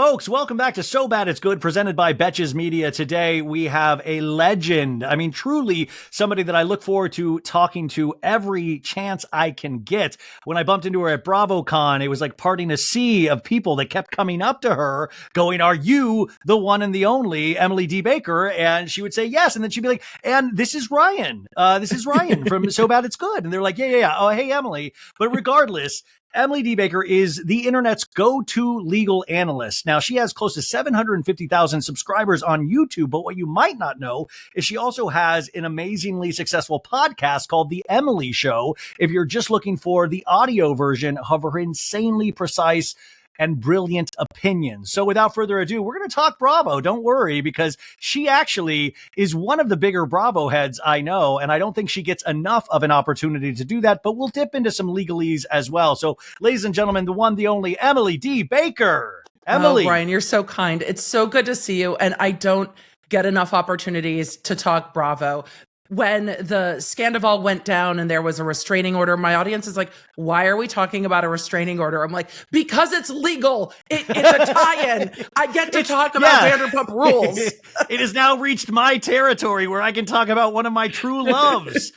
Folks, welcome back to So Bad It's Good, presented by Betches Media. Today, we have a legend. I mean, truly somebody that I look forward to talking to every chance I can get. When I bumped into her at BravoCon, it was like parting a sea of people that kept coming up to her going, "Are you the one and the only Emily D. Baker?" And she would say yes. And then she'd be like, "And this is Ryan. This is Ryan from So Bad It's Good." And they're like, yeah. Oh, hey, Emily. But regardless, Emily D. Baker is the internet's go-to legal analyst. Now, she has close to 750,000 subscribers on YouTube, but what you might not know is she also has an amazingly successful podcast called The Emily Show, if you're just looking for the audio version of her insanely precise and brilliant opinions. So without further ado, we're going to talk Bravo. Don't worry, because she actually is one of the bigger Bravo heads I know, and I don't think she gets enough of an opportunity to do that, but we'll dip into some legalese as well. So ladies and gentlemen, the one, the only Emily D. Baker. Emily. Oh, Brian, you're so kind. It's so good to see you, and I don't get enough opportunities to talk Bravo. When the Scandival went down and there was a restraining order, my audience is like, "Why are we talking about a restraining order?" I'm like, because it's legal. It's a tie-in. I get to talk about Vanderpump Rules. It has now reached my territory where I can talk about one of my true loves.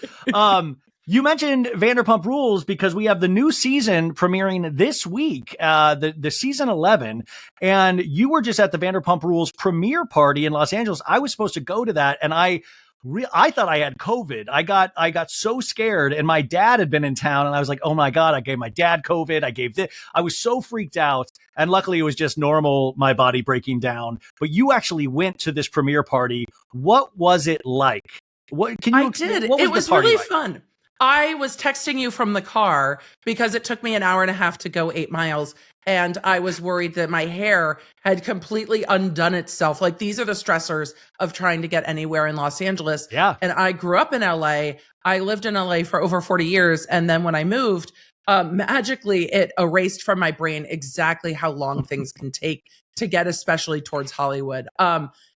You mentioned Vanderpump Rules because we have the new season premiering this week, the season 11, and you were just at the Vanderpump Rules premiere party in Los Angeles. I was supposed to go to that, and I thought I had COVID. I got so scared, and my dad had been in town, and I was like, "Oh my God, I gave my dad COVID. I was so freaked out." And luckily it was just normal, my body breaking down. But you actually went to this premiere party. What was it like? I did. It was really fun. I was texting you from the car because it took me an hour and a half to go 8 miles. And I was worried that my hair had completely undone itself. Like, these are the stressors of trying to get anywhere in Los Angeles. Yeah. And I grew up in LA. I lived in LA for over 40 years. And then when I moved, magically, it erased from my brain exactly how long things can take to get, especially towards Hollywood.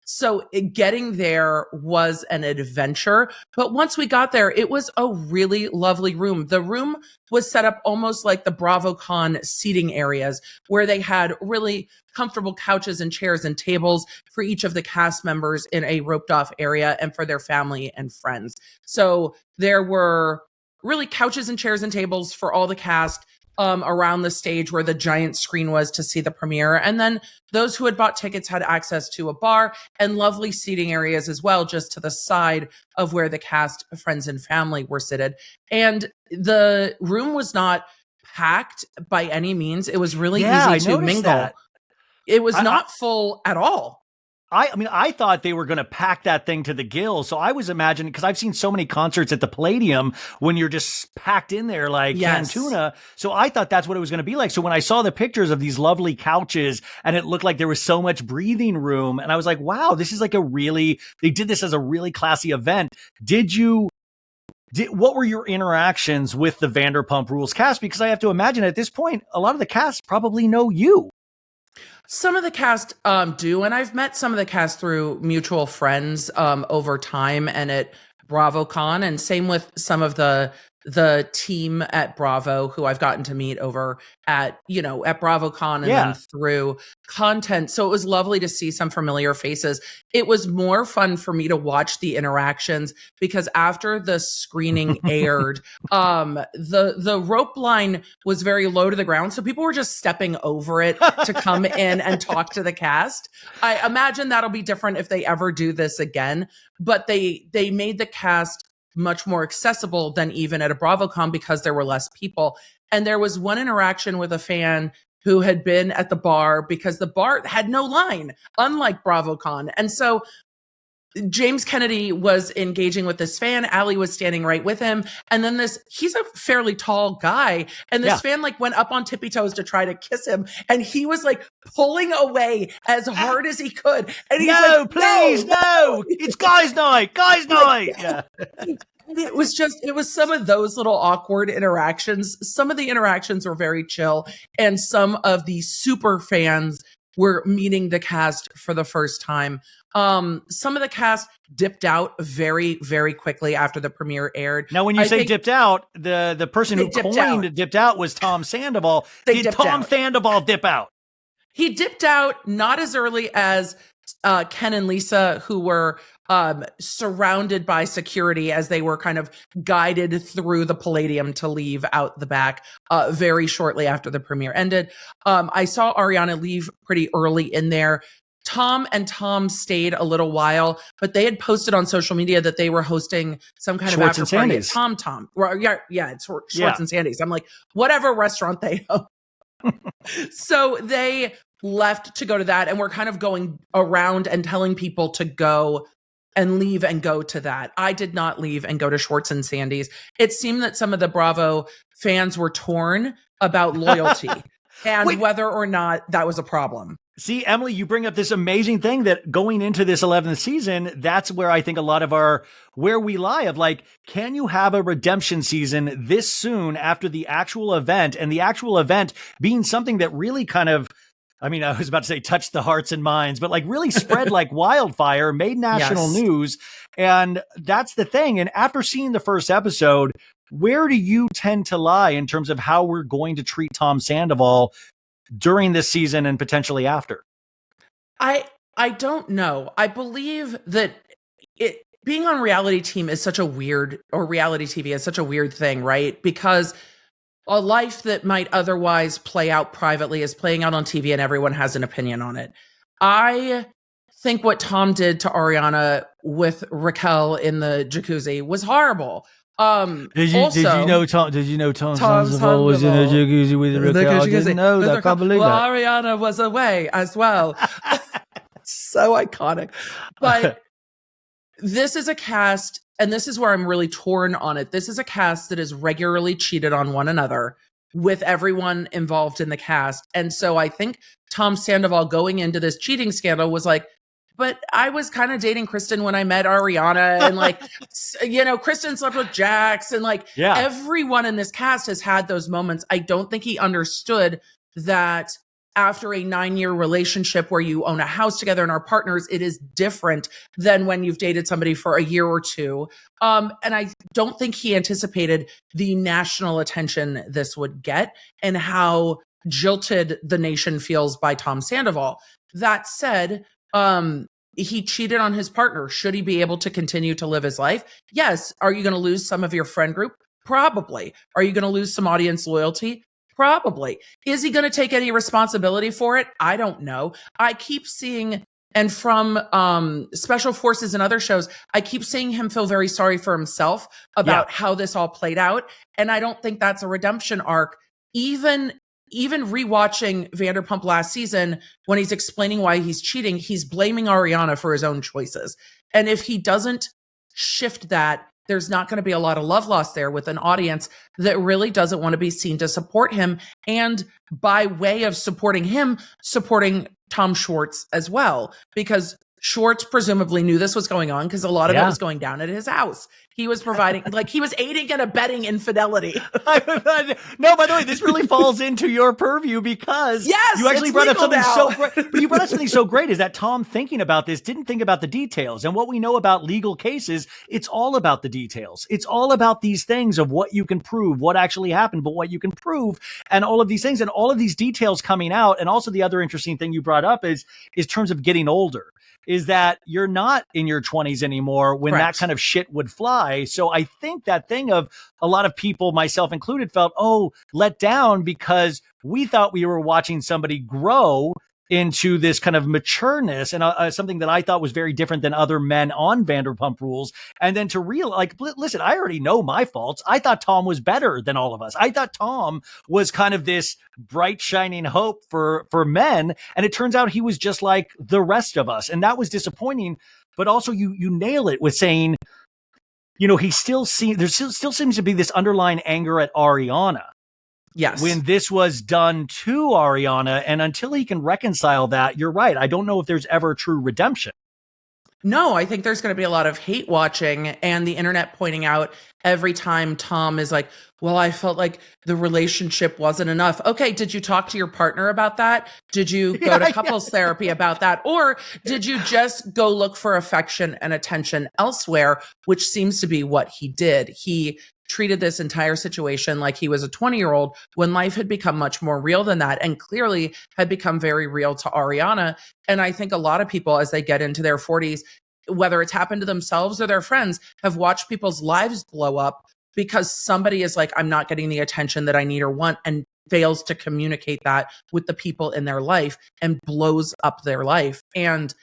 So getting there was an adventure. But once we got there, it was a really lovely room. The room was set up almost like the BravoCon seating areas, where they had really comfortable couches and chairs and tables for each of the cast members in a roped off area and for their family and friends. So there were really couches and chairs and tables for all the cast around the stage where the giant screen was to see the premiere. And then those who had bought tickets had access to a bar and lovely seating areas as well, just to the side of where the cast, friends, and family were seated. And the room was not packed by any means. It was really easy to mingle. That. It was not full at all. I mean, I thought they were going to pack that thing to the gills. So I was imagining, because I've seen so many concerts at the Palladium when you're just packed in there like canned tuna. So I thought that's what it was going to be like. So when I saw the pictures of these lovely couches and it looked like there was so much breathing room, and I was like, wow, this is like they did this as a really classy event. What were your interactions with the Vanderpump Rules cast? Because I have to imagine at this point, a lot of the cast probably know you. Some of the cast do, and I've met some of the cast through mutual friends over time and at BravoCon, and same with some of the team at Bravo who I've gotten to meet over at BravoCon and then through content. So it was lovely to see some familiar faces. It was more fun for me to watch the interactions because after the screening aired, the rope line was very low to the ground. So people were just stepping over it to come in and talk to the cast. I imagine that'll be different if they ever do this again, but they made the cast much more accessible than even at a BravoCon because there were less people. And there was one interaction with a fan who had been at the bar because the bar had no line, unlike BravoCon. And so James Kennedy was engaging with this fan. Allie was standing right with him. And then he's a fairly tall guy. And this fan went up on tippy toes to try to kiss him. And he was pulling away as hard as he could. And he's no, please, no, it's guys' night. Yeah. It was some of those little awkward interactions. Some of the interactions were very chill. And some of the super fans were meeting the cast for the first time. Some of the cast dipped out very, very quickly after the premiere aired. Now, when you say dipped out, the person who coined dipped out was Tom Sandoval. Did Tom Sandoval dip out? He dipped out not as early as Ken and Lisa, who were surrounded by security as they were kind of guided through the Palladium to leave out the back very shortly after the premiere ended. I saw Ariana leave pretty early in there. Tom and Tom stayed a little while, but they had posted on social media that they were hosting some kind Schwartz of after and party at Sandy's. Tom. Yeah, it's Schwartz and Sandy's. I'm like, whatever restaurant they own. So they left to go to that, and we're kind of going around and telling people to go and leave and go to that. I did not leave and go to Schwartz and Sandy's. It seemed that some of the Bravo fans were torn about loyalty and whether or not that was a problem. See, Emily, you bring up this amazing thing that going into this 11th season, that's where I think a lot of where we lie of like, can you have a redemption season this soon after the actual event, and the actual event being something that really kind of, I mean, I was about to say touched the hearts and minds, but like really spread like wildfire, made national news. And that's the thing. And after seeing the first episode, where do you tend to lie in terms of how we're going to treat Tom Sandoval during this season and potentially after? I don't know. I believe that being on reality TV is such a weird thing, right? Because a life that might otherwise play out privately is playing out on TV and everyone has an opinion on it. I think what Tom did to Ariana with Raquel in the jacuzzi was horrible. Did you know Tom Sandoval was in a jacuzzi with Raquel? I didn't know that. I can't believe that. Ariana was away as well. So iconic. But this is a cast, and this is where I'm really torn on it. This is a cast that has regularly cheated on one another with everyone involved in the cast. And so I think Tom Sandoval going into this cheating scandal was like, but I was kind of dating Kristen when I met Ariana, and like, Kristen slept with Jax, and like everyone in this cast has had those moments. I don't think he understood that after a 9-year relationship where you own a house together and are partners, it is different than when you've dated somebody for a year or two. And I don't think he anticipated the national attention this would get and how jilted the nation feels by Tom Sandoval. That said, he cheated on his partner. Should he be able to continue to live his life? Yes. Are you going to lose some of your friend group? Probably. Are you going to lose some audience loyalty? Probably. Is he going to take any responsibility for it? I don't know. I keep seeing, and from Special Forces and other shows, I keep seeing him feel very sorry for himself about how this all played out. And I don't think that's a redemption arc. Even rewatching Vanderpump last season, when he's explaining why he's cheating, he's blaming Ariana for his own choices. And if he doesn't shift that, there's not going to be a lot of love lost there with an audience that really doesn't want to be seen to support him. And by way of supporting him, supporting Tom Schwartz as well, because Schwartz presumably knew this was going on because a lot of it was going down at his house. He was providing, like, he was aiding and abetting infidelity. No, by the way, this really falls into your purview because you actually brought up something so great. But you brought up something so great is that Tom, thinking about this, didn't think about the details. And what we know about legal cases, it's all about the details. It's all about these things of what you can prove, what actually happened, but what you can prove, and all of these things and all of these details coming out. And also the other interesting thing you brought up is terms of getting older. Is that you're not in your 20s anymore when that kind of shit would fly. So I think that thing of a lot of people, myself included, felt, let down because we thought we were watching somebody grow into this kind of matureness and something that I thought was very different than other men on Vanderpump Rules. And then to listen, I already know my faults. I thought Tom was better than all of us. I thought Tom was kind of this bright, shining hope for men. And it turns out he was just like the rest of us. And that was disappointing. But also you nail it with saying, he still there still seems to be this underlying anger at Ariana. Yes. When this was done to Ariana, and until he can reconcile that, you're right. I don't know if there's ever true redemption. No, I think there's going to be a lot of hate watching and the internet pointing out every time Tom is like, well, I felt like the relationship wasn't enough. Okay, did you talk to your partner about that? Did you go to couples therapy about that? Or did you just go look for affection and attention elsewhere, which seems to be what he did. He treated this entire situation like he was a 20-year-old when life had become much more real than that, and clearly had become very real to Ariana. And I think a lot of people, as they get into their 40s, whether it's happened to themselves or their friends, have watched people's lives blow up because somebody is like, I'm not getting the attention that I need or want, and fails to communicate that with the people in their life and blows up their life. And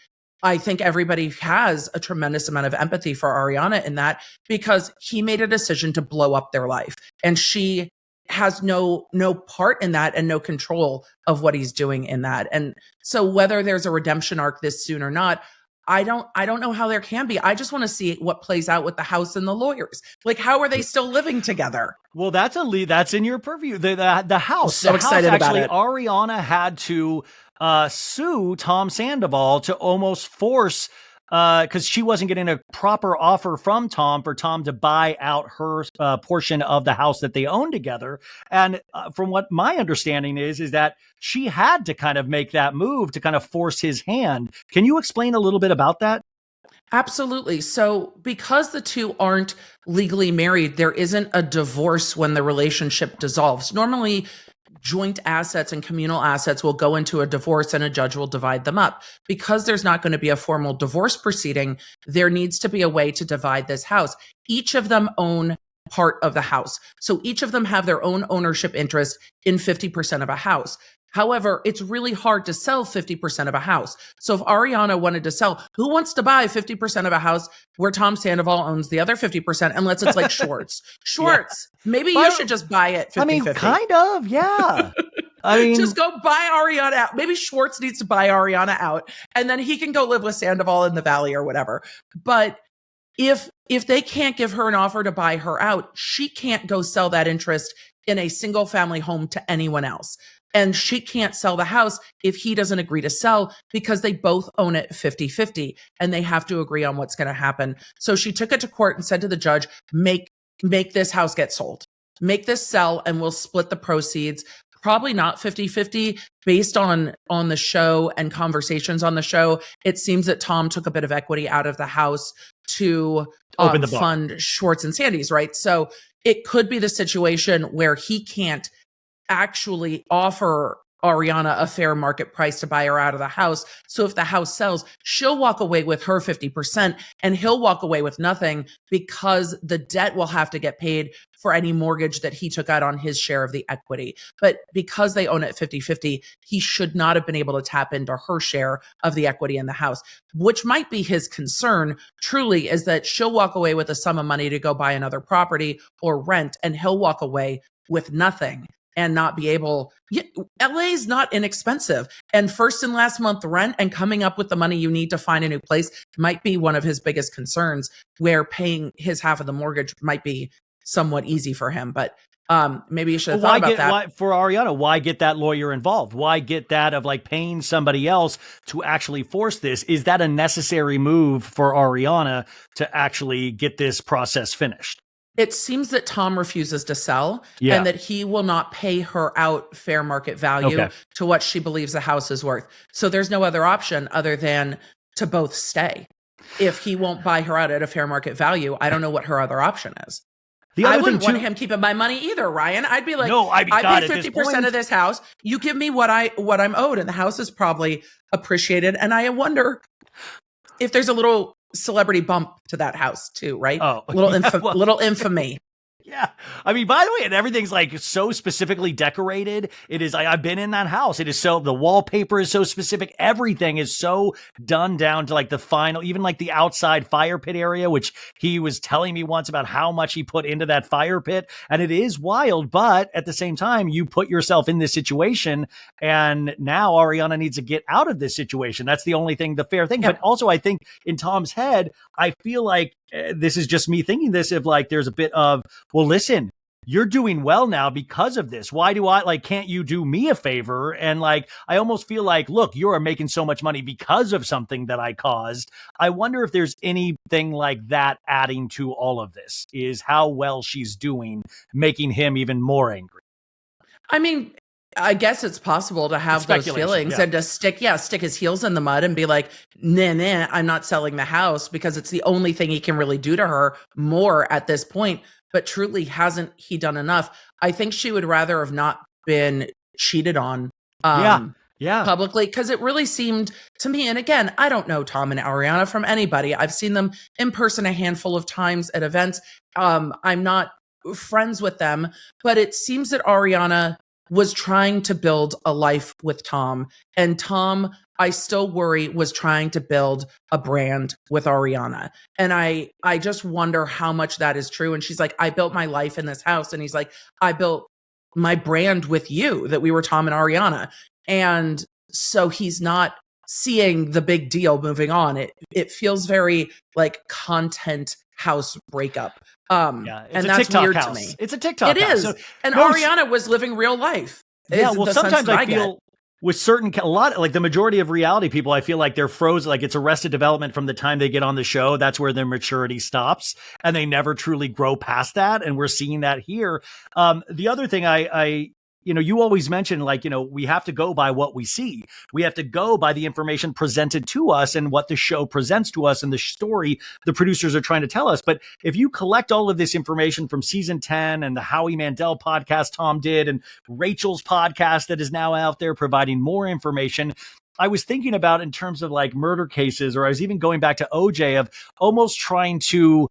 I think everybody has a tremendous amount of empathy for Ariana in that, because he made a decision to blow up their life, and she has no part in that and no control of what he's doing in that. And so whether there's a redemption arc this soon or not, I don't know how there can be. I just want to see what plays out with the house and the lawyers. Like, how are they still living together? Well, that's that's in your purview. The house. So the excited house, about actually, it. Ariana had to sue Tom Sandoval to almost force, because she wasn't getting a proper offer from Tom, for Tom to buy out her portion of the house that they own together. And from what my understanding is that she had to kind of make that move to kind of force his hand. Can you explain a little bit about that? Absolutely. So because the two aren't legally married, there isn't a divorce when the relationship dissolves. Normally, joint assets and communal assets will go into a divorce and a judge will divide them up. Because there's not going to be a formal divorce proceeding, there needs to be a way to divide this house. Each of them own part of the house. So each of them have their own ownership interest in 50% of a house. However, it's really hard to sell 50% of a house. So if Ariana wanted to sell, who wants to buy 50% of a house where Tom Sandoval owns the other 50%, unless it's like Schwartz? Schwartz, maybe you should just buy it 50-50. I mean, kind of, yeah. I mean, just go buy Ariana out. Maybe Schwartz needs to buy Ariana out, and then he can go live with Sandoval in the valley or whatever. But if they can't give her an offer to buy her out, she can't go sell that interest in a single family home to anyone else. And she can't sell the house if he doesn't agree to sell, because they both own it 50-50 and they have to agree on what's going to happen. So she took it to court and said to the judge, make this house get sold, make this sell, and we'll split the proceeds. Probably not 50-50 based on the show and conversations on the show. It seems that Tom took a bit of equity out of the house to open the book, fund Schwartz and Sandy's, right? So it could be the situation where he can't actually offer Ariana a fair market price to buy her out of the house. So if the house sells, she'll walk away with her 50% and he'll walk away with nothing, because the debt will have to get paid for any mortgage that he took out on his share of the equity. But because they own it 50-50, he should not have been able to tap into her share of the equity in the house, which might be his concern truly, is that she'll walk away with a sum of money to go buy another property or rent, and he'll walk away with nothing and not be able. LA is not inexpensive, and first and last month rent and coming up with the money you need to find a new place might be one of his biggest concerns, where paying his half of the mortgage might be somewhat easy for him. But maybe you should have thought about that. For Ariana, why get that lawyer involved? Why get that of like paying somebody else to actually force this? Is that a necessary move for Ariana to actually get this process finished? It seems that Tom refuses to sell, and that he will not pay her out fair market value to what she believes the house is worth. So there's no other option other than to both stay. If he won't buy her out at a fair market value, I don't know what her other option is. I wouldn't want him keeping my money either, Ryan. I'd be like, no, I paid 50% of this house. You give me what I'm owed, and the house is probably appreciated. And I wonder if there's a little celebrity bump to that house too, right? Oh, little infamy. Yeah. I mean, by the way, and everything's like so specifically decorated. It is, I've been in that house. It is so, the wallpaper is so specific. Everything is so done down to like the final, even like the outside fire pit area, which he was telling me once about how much he put into that fire pit. And it is wild, but at the same time, you put yourself in this situation, and now Ariana needs to get out of this situation. That's the only thing, the fair thing. Yeah. But also I think in Tom's head, I feel like this is just me thinking this, if like there's a bit of, well, listen, you're doing well now because of this. Why do I, like, can't you do me a favor? And like, I almost feel like, look, you are making so much money because of something that I caused. I wonder if there's anything like that adding to all of this, is how well she's doing, making him even more angry. I mean, I guess it's possible to have those feelings and to stick his heels in the mud and be like, nah, I'm not selling the house, because it's the only thing he can really do to her more at this point. but truly, hasn't he done enough? I think she would rather have not been cheated on. Yeah. Yeah. Publicly, because it really seemed to me, and again, I don't know Tom and Ariana from anybody. I've seen them in person a handful of times at events. I'm not friends with them, but it seems that Ariana was trying to build a life with Tom, and Tom, I still worry, was trying to build a brand with Ariana. And I just wonder how much that is true. And she's like, I built my life in this house, and he's like, I built my brand with you, that we were Tom and Ariana. And so he's not seeing the big deal moving on. It feels very like content house breakup. Yeah, and that's TikTok weird house. to me. It's a TikTok It house. is. So, and no, Ariana was living real life. Yeah, well, sometimes I get. feel with certain, a lot, like the majority of reality people, I feel like they're frozen, like it's arrested development from the time they get on the show. That's where their maturity stops and they never truly grow past that. And we're seeing that here. The other thing you always mention, like, we have to go by what we see. We have to go by the information presented to us and what the show presents to us and the story the producers are trying to tell us. But if you collect all of this information from season 10 and the Howie Mandel podcast Tom did and Rachel's podcast that is now out there providing more information, I was thinking about in terms of like murder cases, or I was even going back to OJ, of almost trying to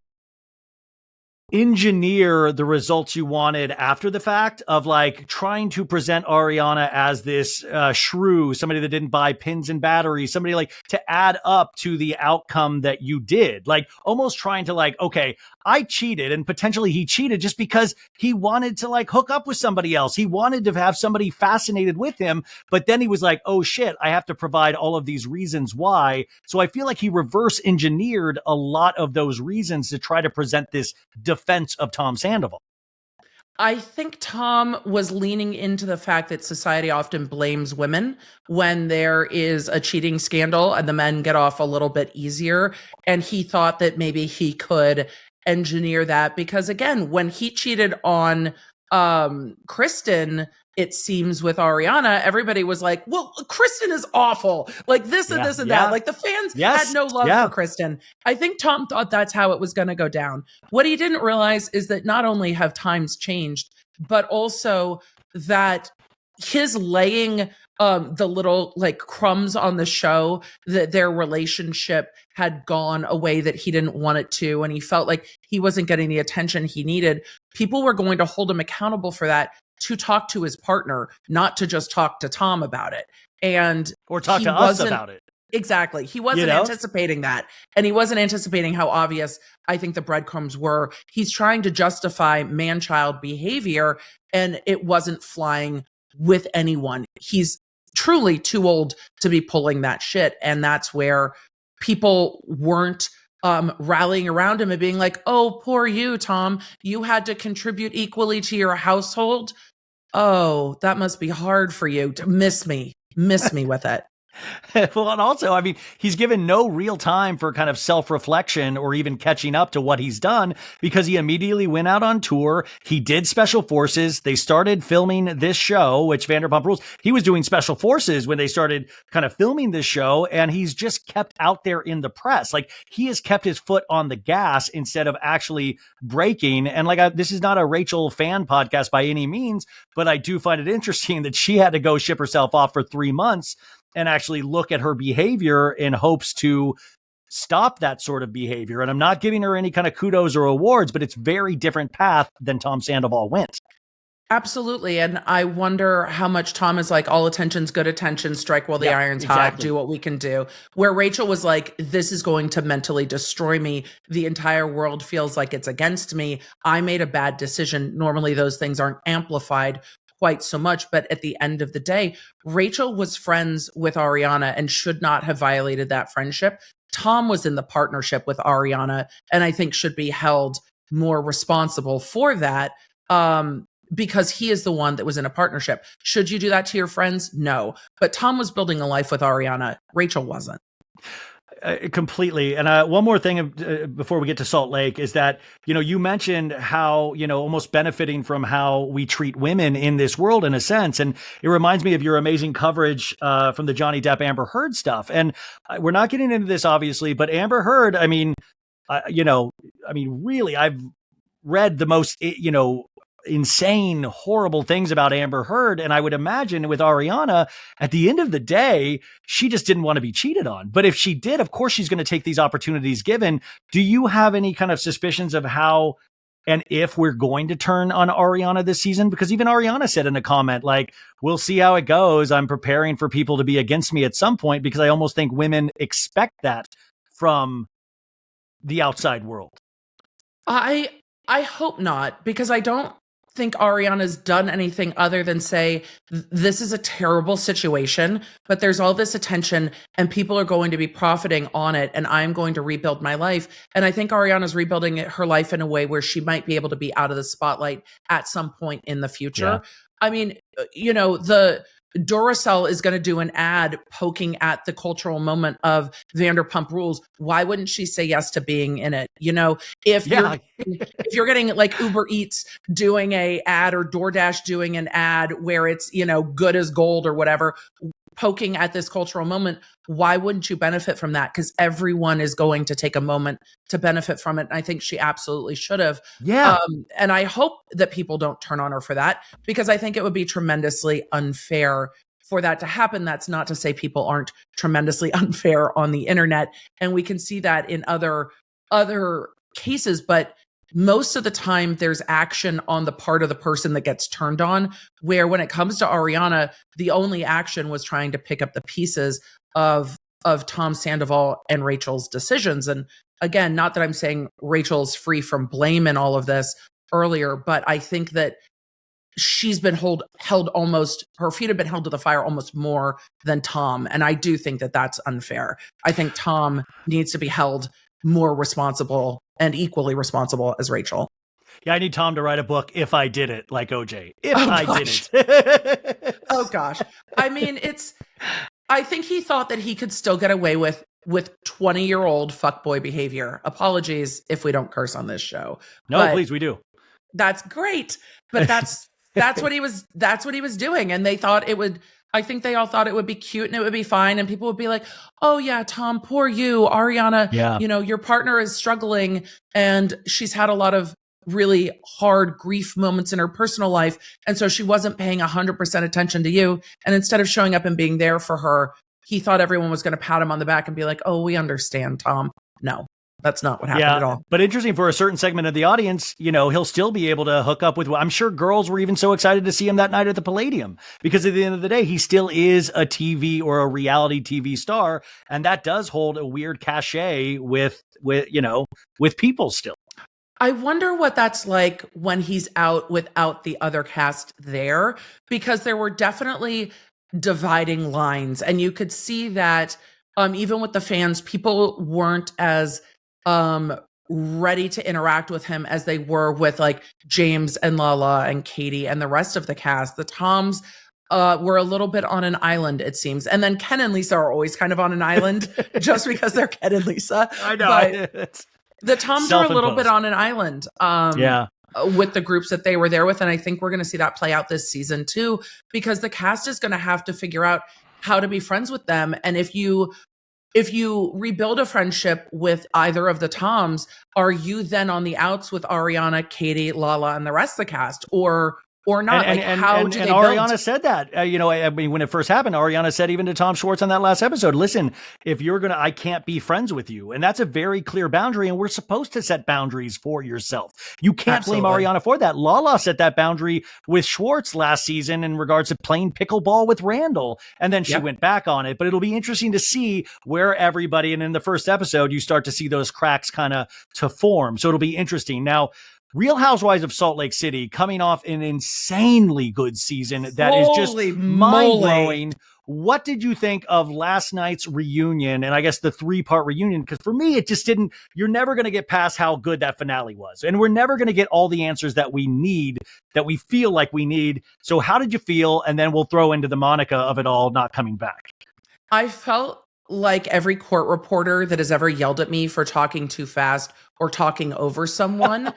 engineer the results you wanted after the fact, of like trying to present Ariana as this shrew, somebody that didn't buy pins and batteries, somebody like to add up to the outcome that you did, like almost trying to like, okay, I cheated, and potentially he cheated just because he wanted to like hook up with somebody else. He wanted to have somebody fascinated with him, but then he was like, oh shit, I have to provide all of these reasons why. So I feel like he reverse engineered a lot of those reasons to try to present this defense of Tom Sandoval. I think Tom was leaning into the fact that society often blames women when there is a cheating scandal and the men get off a little bit easier. And he thought that maybe he could engineer that, because again, when he cheated on Kristen, it seems, with Ariana, everybody was like, well, Kristen is awful, like this and this and that. Like the fans had no love for Kristen. I think Tom thought that's how it was going to go down. What he didn't realize is that not only have times changed, but also that his laying the little like crumbs on the show, that their relationship had gone a way that he didn't want it to, and he felt like he wasn't getting the attention he needed. People were going to hold him accountable for that, to talk to his partner, not to just talk to Tom about it. Or talk to us about it. Exactly. He wasn't anticipating that. And he wasn't anticipating how obvious I think the breadcrumbs were. He's trying to justify man-child behavior, and it wasn't flying with anyone. He's truly too old to be pulling that shit. And that's where people weren't rallying around him and being like, oh, poor you, Tom. You had to contribute equally to your household. Oh, that must be hard for you to miss me with it. Well, and also, I mean, he's given no real time for kind of self-reflection or even catching up to what he's done, because he immediately went out on tour. He did Special Forces. They started filming this show, which Vanderpump Rules. He was doing Special Forces when they started kind of filming this show, and he's just kept out there in the press. Like, he has kept his foot on the gas instead of actually braking. And like, this is not a Rachel fan podcast by any means, but I do find it interesting that she had to go ship herself off for 3 months and actually look at her behavior in hopes to stop that sort of behavior. And I'm not giving her any kind of kudos or awards, but it's very different path than Tom Sandoval went. Absolutely. And I wonder how much Tom is like, all attention's good attention, strike while the iron's hot, do what we can do. Where Rachel was like, this is going to mentally destroy me. The entire world feels like it's against me. I made a bad decision. Normally those things aren't amplified quite so much, but at the end of the day, Rachel was friends with Ariana and should not have violated that friendship. Tom was in the partnership with Ariana, and I think should be held more responsible for that, because he is the one that was in a partnership. Should you do that to your friends? No. But Tom was building a life with Ariana. Rachel wasn't. Completely. And one more thing before we get to Salt Lake is that, you mentioned how, almost benefiting from how we treat women in this world in a sense. And it reminds me of your amazing coverage from the Johnny Depp Amber Heard stuff. And we're not getting into this, obviously, but Amber Heard, really, I've read the most, insane, horrible things about Amber Heard. And I would imagine with Ariana, at the end of the day, she just didn't want to be cheated on. But if she did, of course, she's going to take these opportunities given. Do you have any kind of suspicions of how and if we're going to turn on Ariana this season? Because even Ariana said in a comment, like, we'll see how it goes. I'm preparing for people to be against me at some point, because I almost think women expect that from the outside world. I hope not, because I don't think Ariana's done anything other than say, this is a terrible situation, but there's all this attention and people are going to be profiting on it, and I'm going to rebuild my life. And I think Ariana's rebuilding her life in a way where she might be able to be out of the spotlight at some point in the future. Yeah. I mean, the Duracell is going to do an ad poking at the cultural moment of Vanderpump Rules. Why wouldn't she say yes to being in it? If you're getting like Uber Eats doing a ad, or DoorDash doing an ad where it's, good as gold or whatever, poking at this cultural moment, why wouldn't you benefit from that? Because everyone is going to take a moment to benefit from it. And I think she absolutely should have. Yeah. And I hope that people don't turn on her for that, because I think it would be tremendously unfair for that to happen. That's not to say people aren't tremendously unfair on the internet. And we can see that in other cases, but most of the time there's action on the part of the person that gets turned on, where when it comes to Ariana, the only action was trying to pick up the pieces of Tom Sandoval and Rachel's decisions. And again, not that I'm saying Rachel's free from blame in all of this earlier, but I think that she's been held almost, her feet have been held to the fire almost more than Tom. And I do think that that's unfair. I think Tom needs to be held more responsible and equally responsible as Rachel. Yeah, I need Tom to write a book, If I Did It, like OJ. If I Did It. Oh, gosh. I mean, I think he thought that he could still get away with 20-year-old fuckboy behavior. Apologies if we don't curse on this show. No, please, we do. That's great. But that's what he was doing. And I think they all thought it would be cute and it would be fine. And people would be like, oh yeah, Tom, poor you, Ariana, your partner is struggling and she's had a lot of really hard grief moments in her personal life. And so she wasn't paying 100% attention to you. And instead of showing up and being there for her, he thought everyone was going to pat him on the back and be like, oh, we understand, Tom. No. That's not what happened at all. But interesting, for a certain segment of the audience, he'll still be able to hook up with, I'm sure girls were even so excited to see him that night at the Palladium, because at the end of the day, he still is a TV or a reality TV star. And that does hold a weird cachet with people still. I wonder what that's like when he's out without the other cast there, because there were definitely dividing lines. And you could see that even with the fans, people weren't as ready to interact with him as they were with like James and Lala and Katie and the rest of the cast. The Toms were a little bit on an island, it seems. And then Ken and Lisa are always kind of on an island just because they're Ken and Lisa. I know. But the Toms are a little bit on an island with the groups that they were there with. And I think we're going to see that play out this season too, because the cast is going to have to figure out how to be friends with them. And if you rebuild a friendship with either of the Toms, are you then on the outs with Ariana, Katie, Lala, and the rest of the cast, or not? How do they build? Ariana said that, when it first happened, Ariana said even to Tom Schwartz on that last episode, listen, if you're I can't be friends with you. And that's a very clear boundary. And we're supposed to set boundaries for yourself. You can't blame Ariana for that. Lala set that boundary with Schwartz last season in regards to playing pickleball with Randall. And then she went back on it. But it'll be interesting to see where everybody, and in the first episode, you start to see those cracks kind of to form. So it'll be interesting. Now, Real Housewives of Salt Lake City coming off an insanely good season that is just mind-blowing. What did you think of last night's reunion, and I guess the 3-part reunion? Because for me, it just didn't, you're never going to get past how good that finale was. And we're never going to get all the answers that we need, that we feel like we need. So how did you feel? And then we'll throw into the Monica of it all not coming back. I felt like every court reporter that has ever yelled at me for talking too fast or talking over someone.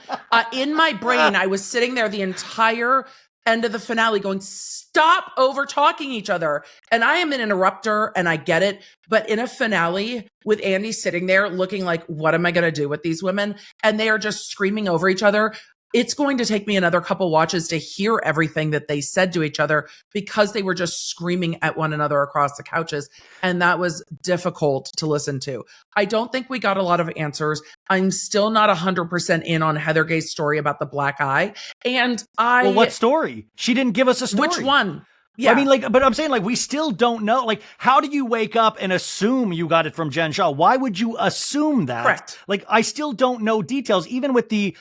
In my brain, I was sitting there the entire end of the finale going, stop over talking each other. And I am an interrupter and I get it. But in a finale with Andy sitting there looking like, what am I going to do with these women? And they are just screaming over each other. it's going to take me another couple watches to hear everything that they said to each other because they were just screaming at one another across the couches. And that was difficult to listen to. I don't think we got a lot of answers. I'm still not 100% in on Heather Gay's story about the black eye. And Well, what story? She didn't give us a story. Which one? Yeah. I mean, like, but I'm saying, like, we still don't know. Like, how do you wake up and assume you got it from Jen Shaw? Why would you assume that? Correct. Like, I still don't know details. Even with the,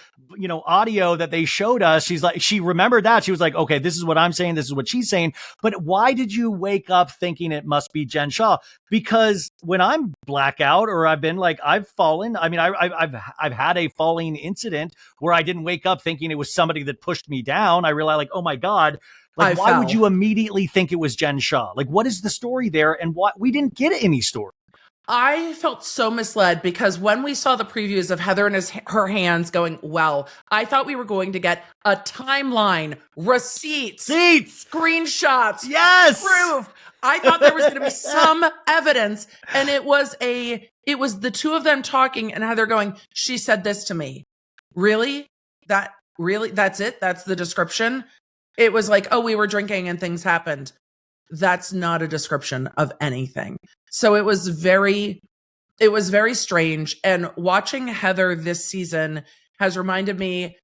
audio that they showed us, she remembered that. She was like, okay, this is what I'm saying. This is what she's saying. But why did you wake up thinking it must be Jen Shaw? Because when I'm blackout or I've been like, I've fallen. I mean, I've had a falling incident where I didn't wake up thinking it was somebody that pushed me down. I realized, like, oh my God. Like, why would you immediately think it was Jen Shaw? Like, what is the story there? And what we didn't get any story. I felt so misled because when we saw the previews of Heather and her hands going, well, I thought we were going to get a timeline, receipts, screenshots, yes, proof. I thought there was going to be some evidence, and it was the two of them talking and Heather going, she said this to me. Really? That's it? That's the description? It was like, oh, we were drinking and things happened. That's not a description of anything. So it was very strange. And watching Heather this season has reminded me,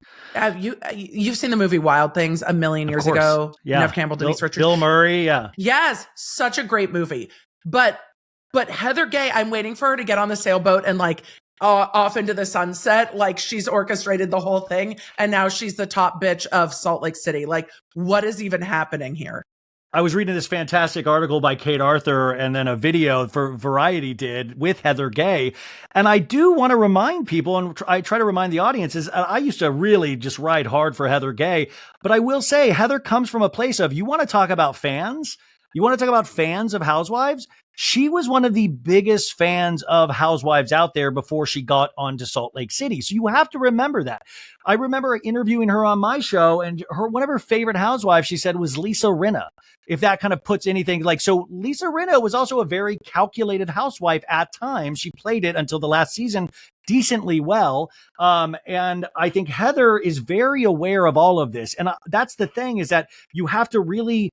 you've seen the movie Wild Things a million years ago. Yeah. Neve Campbell, Denise Richards. Bill Murray, yeah. Yes, such a great movie. But Heather Gay, I'm waiting for her to get on the sailboat and like off into the sunset, like she's orchestrated the whole thing, and now she's the top bitch of Salt Lake City. Like, what is even happening here? I was reading this fantastic article by Kate Arthur and then a video for Variety did with Heather Gay. And I do want to remind people, and I try to remind the audiences, I used to really just ride hard for Heather Gay, but I will say Heather comes from a place of, you want to talk about fans? You want to talk about fans of Housewives? She was one of the biggest fans of Housewives out there before she got onto Salt Lake City. So you have to remember that. I remember interviewing her on my show, and one of her favorite housewives, she said, was Lisa Rinna. If that kind of puts anything like, so Lisa Rinna was also a very calculated housewife at times. She played it until the last season decently well. And I think Heather is very aware of all of this. And that's the thing, is that you have to really,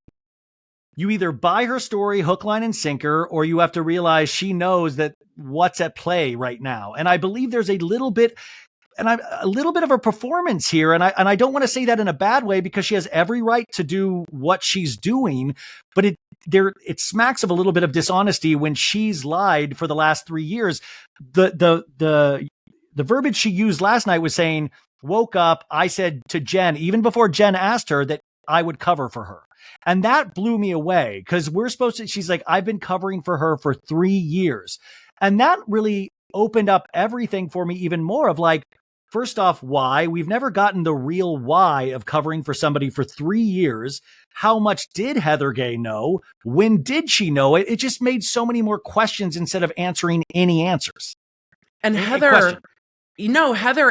you either buy her story hook, line, and sinker, or you have to realize she knows that what's at play right now. And I believe there's a little bit of a performance here. And I don't want to say that in a bad way, because she has every right to do what she's doing, but it smacks of a little bit of dishonesty when she's lied for the last 3 years. The verbiage she used last night was saying, woke up, I said to Jen, even before Jen asked her, that I would cover for her. And that blew me away, because she's like, I've been covering for her for 3 years. And that really opened up everything for me even more of like, first off, why? We've never gotten the real why of covering for somebody for 3 years. How much did Heather Gay know? When did she know it? It just made so many more questions instead of answering any answers. And Heather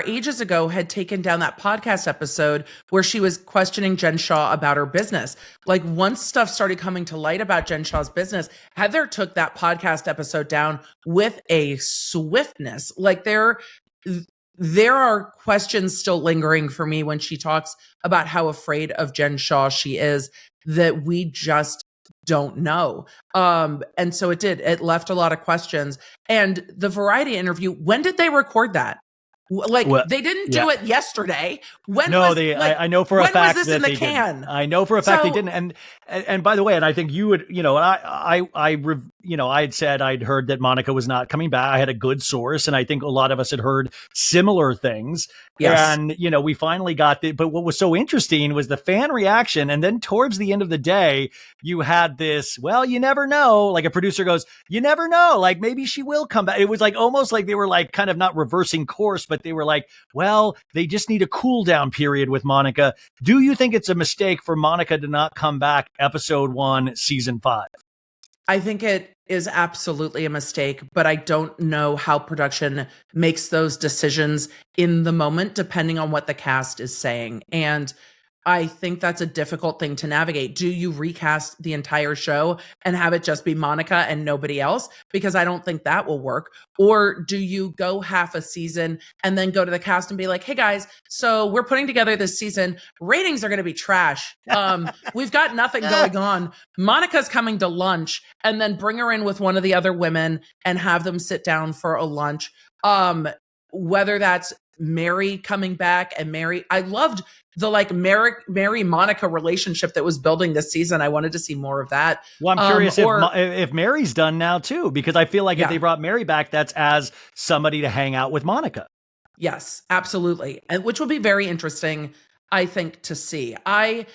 ages ago had taken down that podcast episode where she was questioning Jen Shaw about her business. Like, once stuff started coming to light about Jen Shaw's business, Heather took that podcast episode down with a swiftness. Like, there are questions still lingering for me when she talks about how afraid of Jen Shaw she is, that we just don't know. And so it left a lot of questions. And the Variety interview, when did they record that? Like, they didn't do it yesterday. I know for a fact was this that in the they can? didn't. I know for a fact they didn't. And by the way, and I think you would, I had said I'd heard that Monica was not coming back. I had a good source, and I think a lot of us had heard similar things. Yes. And, we finally got but what was so interesting was the fan reaction. And then towards the end of the day, you had this, well, you never know. Like, a producer goes, you never know. Like, maybe she will come back. It was like almost like they were like kind of not reversing course, but they were like, well, they just need a cool down period with Monica. Do you think it's a mistake for Monica to not come back episode 1, season 5? I think it is absolutely a mistake, but I don't know how production makes those decisions in the moment, depending on what the cast is saying. And I think that's a difficult thing to navigate. Do you recast the entire show and have it just be Monica and nobody else? Because I don't think that will work. Or do you go half a season and then go to the cast and be like, hey guys, so we're putting together this season. Ratings are going to be trash. We've got nothing going on. Monica's coming to lunch, and then bring her in with one of the other women and have them sit down for a lunch. Whether that's Mary coming back and Mary, I loved the Mary Monica relationship that was building this season. I wanted to see more of that. Well, I'm curious if Mary's done now too, because I feel like if they brought Mary back, that's as somebody to hang out with Monica. Yes, absolutely. And which will be very interesting, I think, to see. I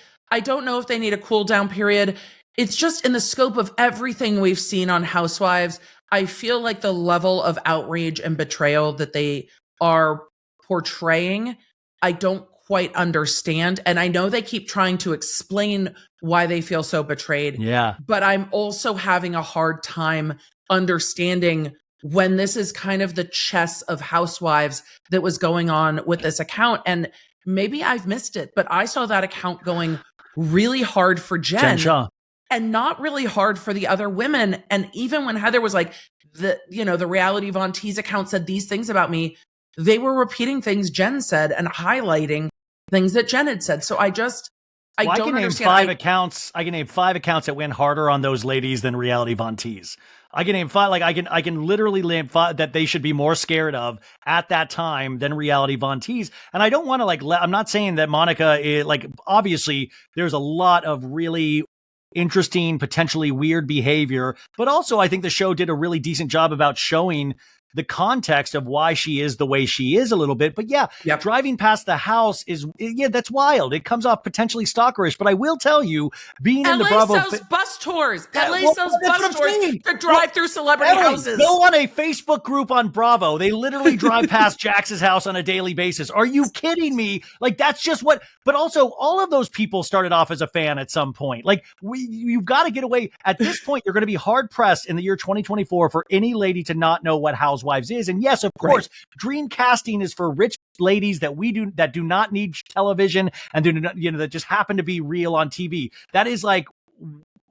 don't know if they need a cool down period. It's just in the scope of everything we've seen on Housewives. I feel like the level of outrage and betrayal that they are portraying, I don't quite understand. And I know they keep trying to explain why they feel so betrayed. Yeah. But I'm also having a hard time understanding when this is kind of the chess of Housewives that was going on with this account. And maybe I've missed it, but I saw that account going really hard for Jen Shaw. And not really hard for the other women. And even when Heather was like, the reality Von Tease account said these things about me, they were repeating things Jen said and highlighting things that Jen had said. So I don't understand. I can name 5 accounts that went harder on those ladies than reality Von Tease. I can name 5. Like I can literally name 5 that they should be more scared of at that time than reality Von Tease. And I don't want to I'm not saying that Monica is obviously there's a lot of really interesting, potentially weird behavior, but also I think the show did a really decent job about showing the context of why she is the way she is a little bit. But driving past the house that's wild. It comes off potentially stalkerish, but I will tell you, being in the Bravo sells bus tours. LA sells bus tours to drive through celebrity houses. Go on a Facebook group on Bravo. They literally drive past Jax's house on a daily basis. Are you kidding me? That's just what, but also all of those people started off as a fan at some point. You've got to get away. At this point, you're going to be hard pressed in the year 2024 for any lady to not know what Housewives is. And yes, of course, dream casting is for rich ladies that do not need television and that just happen to be real on TV. That is like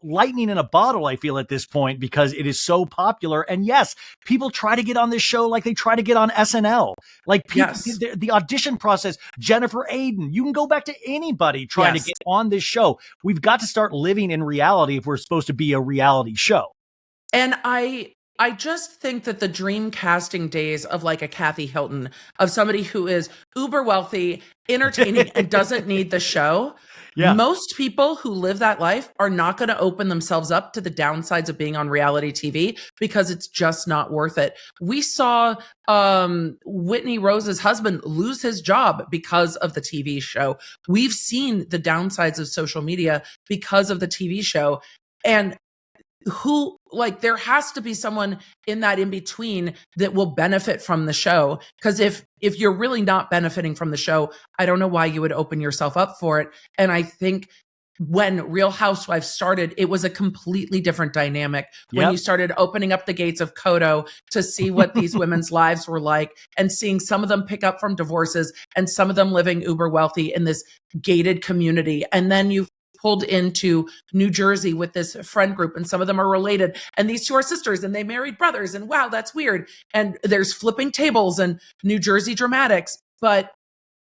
lightning in a bottle, I feel, at this point, because it is so popular. And yes, people try to get on this show like they try to get on SNL. The audition process, Jennifer Aiden, you can go back to anybody trying to get on this show. We've got to start living in reality if we're supposed to be a reality show. And I just think that the dream casting days of a Kathy Hilton, of somebody who is uber wealthy, entertaining, and doesn't need the show. Yeah. Most people who live that life are not going to open themselves up to the downsides of being on reality TV because it's just not worth it. We saw Whitney Rose's husband lose his job because of the TV show. We've seen the downsides of social media because of the TV show. And there has to be someone in that in between that will benefit from the show. Because if you're really not benefiting from the show, I don't know why you would open yourself up for it. And I think when Real Housewives started, it was a completely different dynamic. When you started opening up the gates of Kodo to see what these women's lives were like, and seeing some of them pick up from divorces and some of them living uber wealthy in this gated community. And then you pulled into New Jersey with this friend group, and some of them are related, and these two are sisters, and they married brothers, and wow, that's weird. And there's flipping tables and New Jersey dramatics. But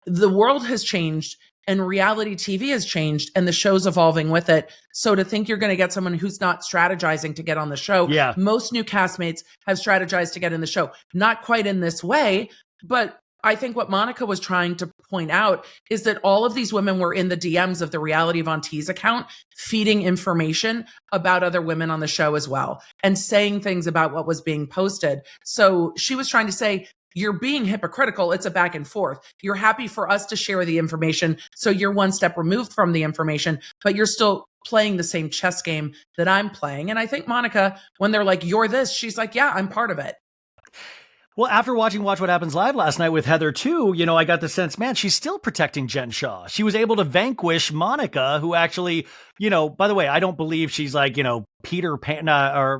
the world has changed, and reality TV has changed, and the show's evolving with it. So to think you're going to get someone who's not strategizing to get on the show, most new castmates have strategized to get in the show. Not quite in this way, but I think what Monica was trying to point out is that all of these women were in the DMs of the Reality Von Tease account, feeding information about other women on the show as well, and saying things about what was being posted. So she was trying to say, you're being hypocritical. It's a back and forth. You're happy for us to share the information, so you're one step removed from the information, but you're still playing the same chess game that I'm playing. And I think Monica, when they're like, you're this, she's like, yeah, I'm part of it. Well, after watching Watch What Happens Live last night with Heather too, I got the sense, man, she's still protecting Jen Shaw. She was able to vanquish Monica, who actually, by the way, I don't believe she's like, Peter Pan or,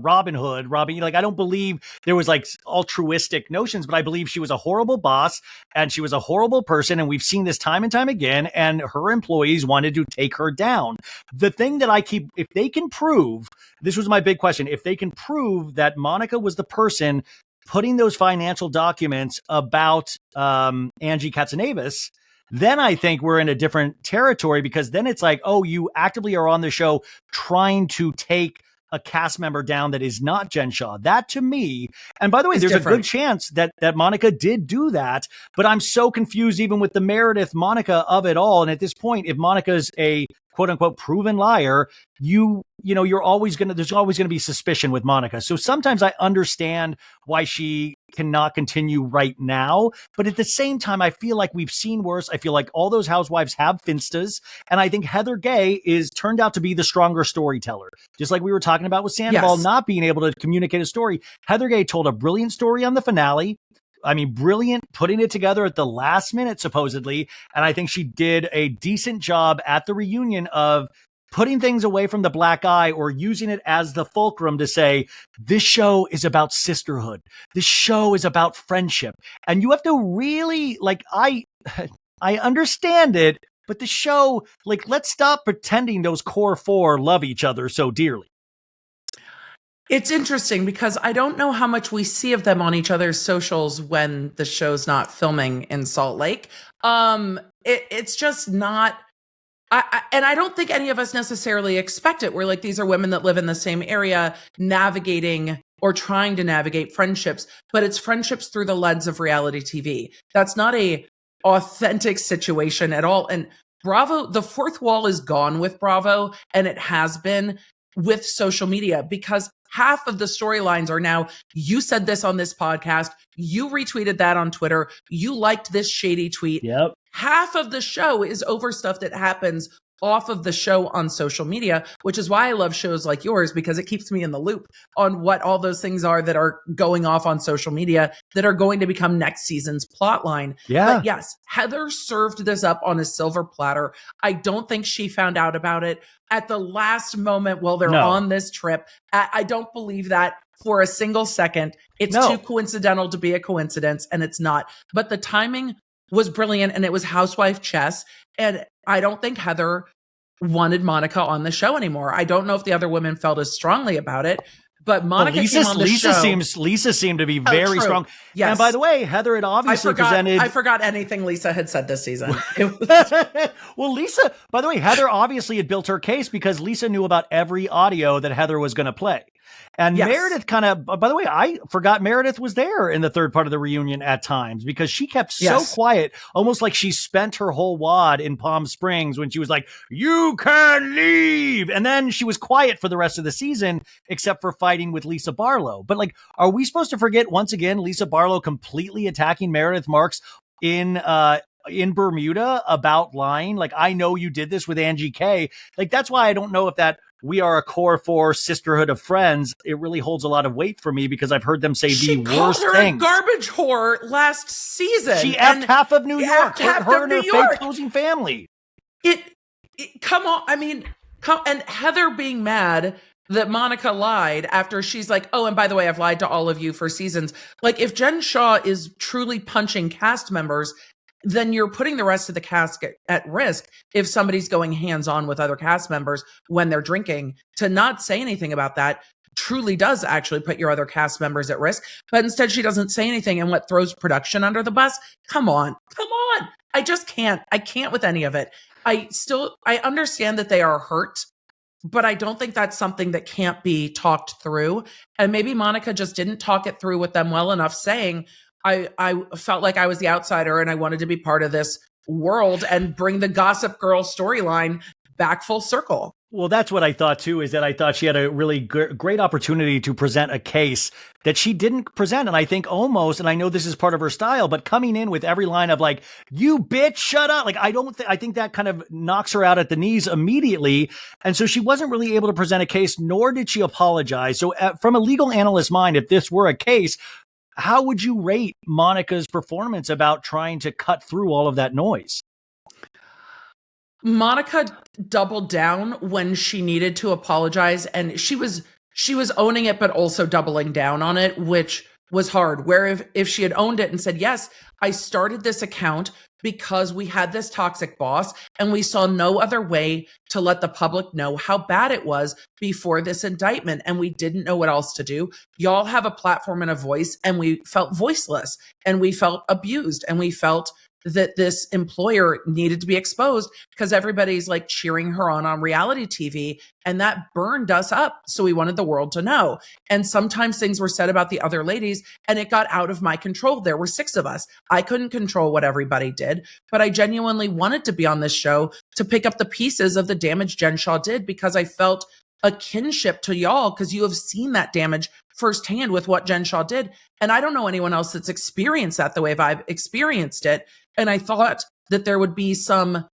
Robin Hood, I don't believe there was like altruistic notions, but I believe she was a horrible boss and she was a horrible person. And we've seen this time and time again. And her employees wanted to take her down. The thing that if they can prove, this was my big question, if they can prove that Monica was the person putting those financial documents about Angie Katsunavis, then I think we're in a different territory, because then it's like, oh, you actively are on the show trying to take a cast member down that is not Jen Shaw. That to me, and by the way, there's a good chance that Monica did do that, but I'm so confused even with the Meredith Monica of it all. And at this point, if Monica's a quote unquote proven liar, there's always going to be suspicion with Monica. So sometimes I understand why she cannot continue right now. But at the same time, I feel like we've seen worse. I feel like all those housewives have finstas. And I think Heather Gay is turned out to be the stronger storyteller. Just like we were talking about with Sandoval not being able to communicate a story. Heather Gay told a brilliant story on the finale. I mean, brilliant, putting it together at the last minute, supposedly. And I think she did a decent job at the reunion of putting things away from the black eye, or using it as the fulcrum to say, this show is about sisterhood. This show is about friendship. And you have to really, I understand it, but the show, let's stop pretending those core four love each other so dearly. It's interesting because I don't know how much we see of them on each other's socials when the show's not filming in Salt Lake. It's just not, and I don't think any of us necessarily expect it. We're like, these are women that live in the same area, navigating or trying to navigate friendships, but it's friendships through the lens of reality TV. That's not a authentic situation at all. And Bravo, the fourth wall is gone with Bravo, and it has been with social media, because half of the storylines are now, you said this on this podcast, you retweeted that on Twitter, you liked this shady tweet. Yep. Half of the show is over stuff that happens off of the show on social media, which is why I love shows like yours, because it keeps me in the loop on what all those things are that are going off on social media that are going to become next season's plot line. Yeah. But yes, Heather served this up on a silver platter. I don't think she found out about it at the last moment while they're on this trip. I don't believe that for a single second. It's too coincidental to be a coincidence, and it's not. But the timing was brilliant, and it was housewife chess. And I don't think Heather wanted Monica on the show anymore. I don't know if the other women felt as strongly about it, but Monica came on the show. Lisa seemed to be very strong. Yes. And by the way, Heather had obviously presented. I forgot anything Lisa had said this season. Well, Lisa, by the way, Heather obviously had built her case because Lisa knew about every audio that Heather was going to play. And Meredith kind of, by the way, I forgot Meredith was there in the third part of the reunion at times, because she kept so quiet, almost like she spent her whole wad in Palm Springs when she was like, you can leave. And then she was quiet for the rest of the season, except for fighting with Lisa Barlow. But are we supposed to forget once again, Lisa Barlow completely attacking Meredith Marks in Bermuda about lying? I know you did this with Angie K. That's why I don't know if that we are a core four sisterhood of friends. It really holds a lot of weight for me, because I've heard them say the worst things. A garbage whore last season. She effed half of New York. Her and her fake closing family. Come on. I mean, and Heather being mad that Monica lied after she's like, oh, and by the way, I've lied to all of you for seasons. If Jen Shaw is truly punching cast members, then you're putting the rest of the cast at risk if somebody's going hands-on with other cast members when they're drinking. To not say anything about that truly does actually put your other cast members at risk. But instead, she doesn't say anything, and what throws production under the bus? Come on. I just can't. I can't with any of it. I understand that they are hurt, but I don't think that's something that can't be talked through. And maybe Monica just didn't talk it through with them well enough, saying, I felt like I was the outsider and I wanted to be part of this world and bring the Gossip Girl storyline back full circle. Well, that's what I thought too, is that I thought she had a really great opportunity to present a case that she didn't present. And I think almost, and I know this is part of her style, but coming in with every line of you bitch, shut up. I think that kind of knocks her out at the knees immediately. And so she wasn't really able to present a case, nor did she apologize. So from a legal analyst mind, if this were a case, how would you rate Monica's performance about trying to cut through all of that noise? Monica doubled down when she needed to apologize, and she was owning it but also doubling down on it, which was hard. Where if she had owned it and said, yes, I started this account because we had this toxic boss and we saw no other way to let the public know how bad it was before this indictment, and we didn't know what else to do. Y'all have a platform and a voice, and we felt voiceless, and we felt abused, and we felt that this employer needed to be exposed because everybody's like cheering her on reality TV, and that burned us up. So we wanted the world to know. And sometimes things were said about the other ladies and it got out of my control. There were 6 of us. I couldn't control what everybody did, but I genuinely wanted to be on this show to pick up the pieces of the damage Jen Shah did, because I felt a kinship to y'all, because you have seen that damage firsthand with what Jen Shah did. And I don't know anyone else that's experienced that the way I've experienced it. And I thought that there would be some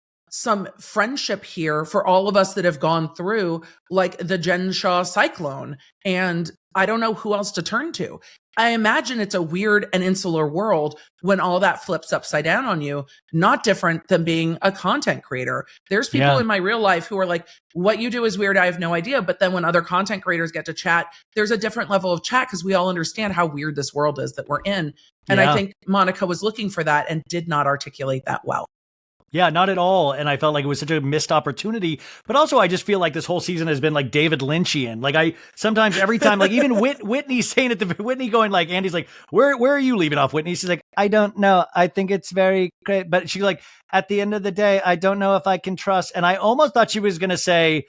friendship here for all of us that have gone through like the Jen Shah cyclone. And I don't know who else to turn to. I imagine it's a weird and insular world when all that flips upside down on you, not different than being a content creator. There's people in my real life who are like, what you do is weird, I have no idea. But then when other content creators get to chat, there's a different level of chat because we all understand how weird this world is that we're in. And I think Monica was looking for that and did not articulate that well. Yeah, not at all. And I felt like it was such a missed opportunity. But also, I just feel like this whole season has been like David Lynchian. Like I sometimes every time, like even Whitney saying it, Whitney going like, Andy's like, where are you leaving off, Whitney? She's like, I don't know. I think it's very great. But she's like, at the end of the day, I don't know if I can trust. And I almost thought she was going to say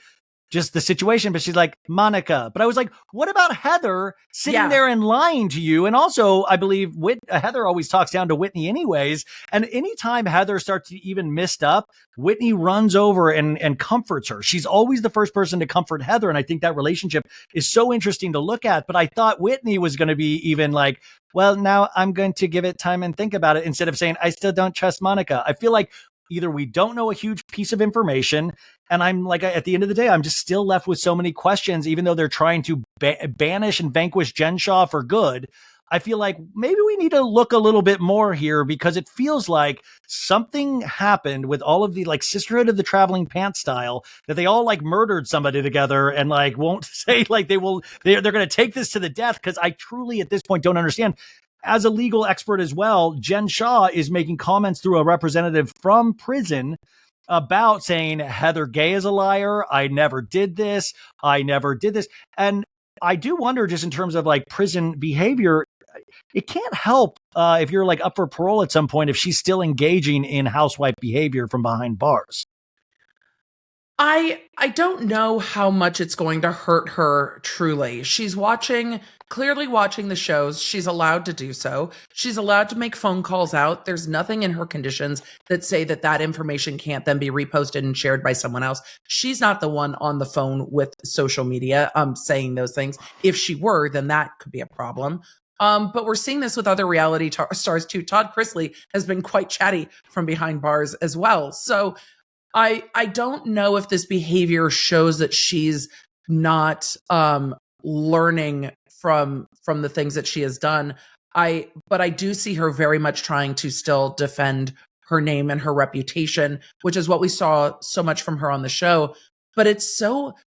just the situation, but she's like, Monica. But I was like, what about Heather sitting there and lying to you? And also, I believe Heather always talks down to Whitney anyways. And anytime Heather starts to even missed up, Whitney runs over and comforts her. She's always the first person to comfort Heather. And I think that relationship is so interesting to look at. But I thought Whitney was going to be even like, well, now I'm going to give it time and think about it, instead of saying, I still don't trust Monica. I feel like either we don't know a huge piece of information, and I'm like, at the end of the day, I'm just still left with so many questions, even though they're trying to banish and vanquish Jen Shah for good. I feel like maybe we need to look a little bit more here, because it feels like something happened with all of the like Sisterhood of the Traveling Pants style, that they all like murdered somebody together and like won't say like they're going to take this to the death. Cause I truly at this point don't understand. As a legal expert as well, Jen Shah is making comments through a representative from prison about saying Heather Gay is a liar. I never did this. And I do wonder, just in terms of like prison behavior, it can't help if you're like up for parole at some point, if she's still engaging in housewife behavior from behind bars. I don't know how much it's going to hurt her truly. She's clearly watching the shows. She's allowed to do so. She's allowed to make phone calls out. There's nothing in her conditions that say that information can't then be reposted and shared by someone else. She's not the one on the phone with social media saying those things. If she were, then that could be a problem. But we're seeing this with other reality stars too. Todd Chrisley has been quite chatty from behind bars as well. So I don't know if this behavior shows that she's not learning from the things that she has done. But I do see her very much trying to still defend her name and her reputation, which is what we saw so much from her on the show. But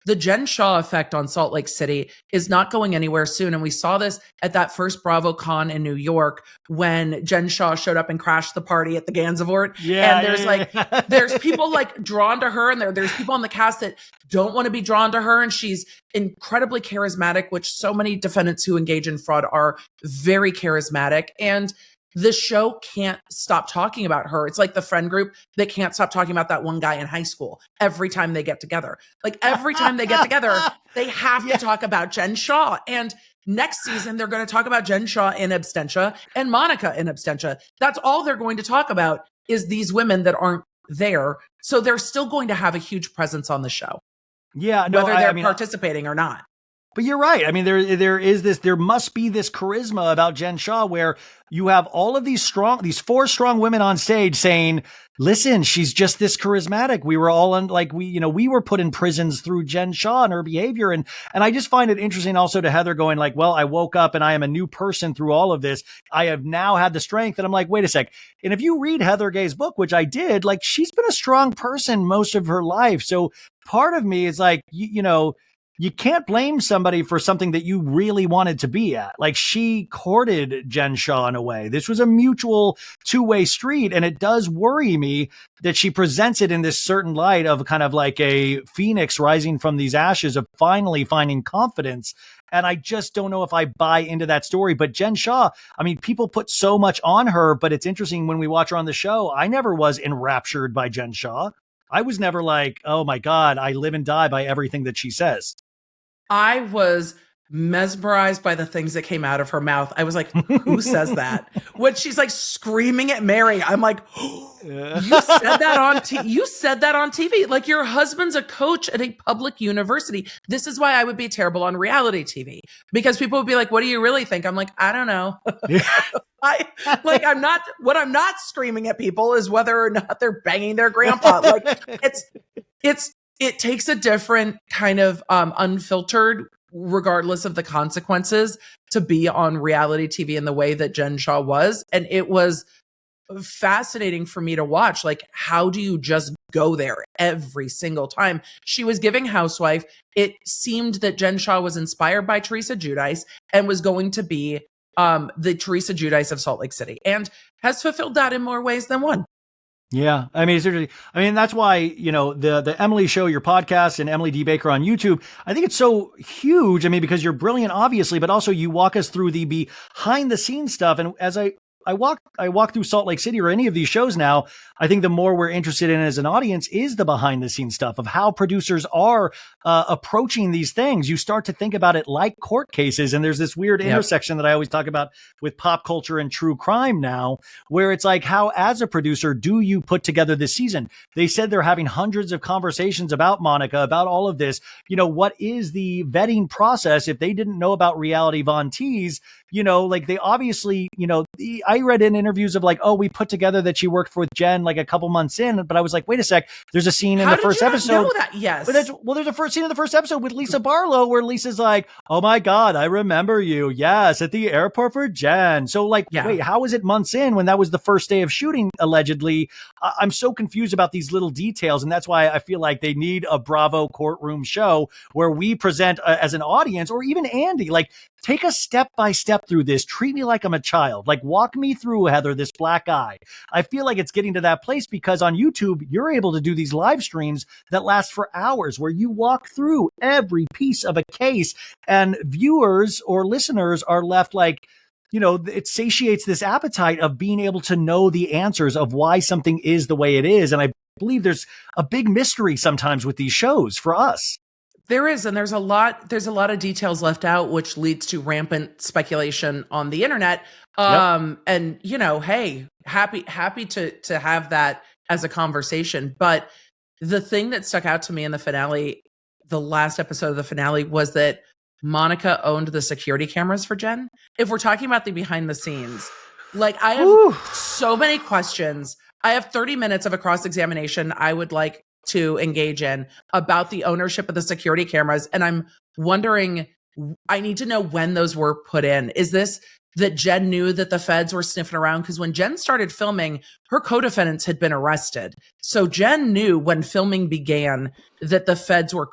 the Jen Shah effect on Salt Lake City is not going anywhere soon. And we saw this at that first BravoCon in New York when Jen Shah showed up and crashed the party at the Gansevoort. Yeah, and there's people like drawn to her, and there's people on the cast that don't want to be drawn to her. And she's incredibly charismatic, which so many defendants who engage in fraud are very charismatic. And the show can't stop talking about her. It's like the friend group that can't stop talking about that one guy in high school every time they get together. Like every time they get together, they have to talk about Jen Shah. And next season, they're going to talk about Jen Shah in absentia and Monica in absentia. That's all they're going to talk about, is these women that aren't there. So they're still going to have a huge presence on the show. Yeah, no, whether they're participating or not. But you're right. I mean, there must be this charisma about Jen Shah where you have all of these 4 strong women on stage saying listen, she's just this charismatic. We were all we were put in prisons through Jen Shah and her behavior. And I just find it interesting also to Heather going like, well, I woke up and I am a new person through all of this. I have now had the strength. And I'm like, wait a sec. And if you read Heather Gay's book, which I did, like, she's been a strong person most of her life. So part of me is like, you can't blame somebody for something that you really wanted to be at. Like, she courted Jen Shah in a way. This was a mutual two-way street. And it does worry me that she presents it in this certain light of kind of like a phoenix rising from these ashes of finally finding confidence. And I just don't know if I buy into that story. But Jen Shah, I mean, people put so much on her, but it's interesting when we watch her on the show, I never was enraptured by Jen Shah. I was never like, oh my God, I live and die by everything that she says. I was mesmerized by the things that came out of her mouth. I was like, who says that? When she's like screaming at Mary, I'm like, you said that on TV. Like, your husband's a coach at a public university. This is why I would be terrible on reality TV, because people would be like, what do you really think? I'm like, I don't know. I'm not screaming at people is whether or not they're banging their grandpa. Like, it takes a different kind of unfiltered, regardless of the consequences, to be on reality TV in the way that Jen Shah was. And it was fascinating for me to watch. Like, how do you just go there every single time? She was giving Housewife. It seemed that Jen Shah was inspired by Teresa Giudice and was going to be the Teresa Giudice of Salt Lake City, and has fulfilled that in more ways than one. Yeah. I mean, that's why, the Emily Show, your podcast, and Emily D. Baker on YouTube, I think it's so huge. I mean, because you're brilliant, obviously, but also you walk us through the behind the scenes stuff. And as I walk through Salt Lake City or any of these shows now, I think the more we're interested in as an audience is the behind the scenes stuff of how producers are approaching these things. You start to think about it like court cases. And there's this weird intersection that I always talk about with pop culture and true crime now, where it's like, how, as a producer, do you put together this season? They said they're having hundreds of conversations about Monica, about all of this. What is the vetting process? If they didn't know about Reality Von Tease, like, they obviously, I read in interviews of like, oh, we put together that she worked with Jen like a couple months in, but I was like, wait a sec, there's a scene in the first episode. Know that? Yes. But there's a first scene in the first episode with Lisa Barlow where Lisa's like, oh my God, I remember you. Yes, at the airport for Jen. So like, wait, how is it months in when that was the first day of shooting, allegedly? I'm so confused about these little details. And that's why I feel like they need a Bravo courtroom show where we present as an audience, or even Andy, like, take a step by step through this. Treat me like I'm a child. Like, walk me through, Heather, this black eye. I feel like it's getting to that place because on YouTube, you're able to do these live streams that last for hours where you walk through every piece of a case, and viewers or listeners are left like, it satiates this appetite of being able to know the answers of why something is the way it is. And I believe there's a big mystery sometimes with these shows for us. There is, and there's a lot of details left out, which leads to rampant speculation on the internet. And hey, happy to have that as a conversation. But the thing that stuck out to me in the finale, the last episode of the finale, was that Monica owned the security cameras for Jen. If we're talking about the behind the scenes, like, I have so many questions. I have 30 minutes of a cross-examination I would like to engage in about the ownership of the security cameras. And I'm wondering, I need to know when those were put in. Is this that Jen knew that the feds were sniffing around? Because when Jen started filming, her co-defendants had been arrested. So Jen knew when filming began that the feds were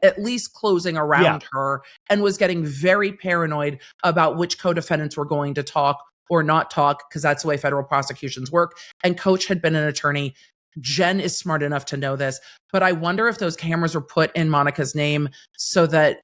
at least closing around her, and was getting very paranoid about which co-defendants were going to talk or not talk, because that's the way federal prosecutions work. And Coach had been an attorney. Jen is smart enough to know this, but I wonder if those cameras were put in Monica's name so that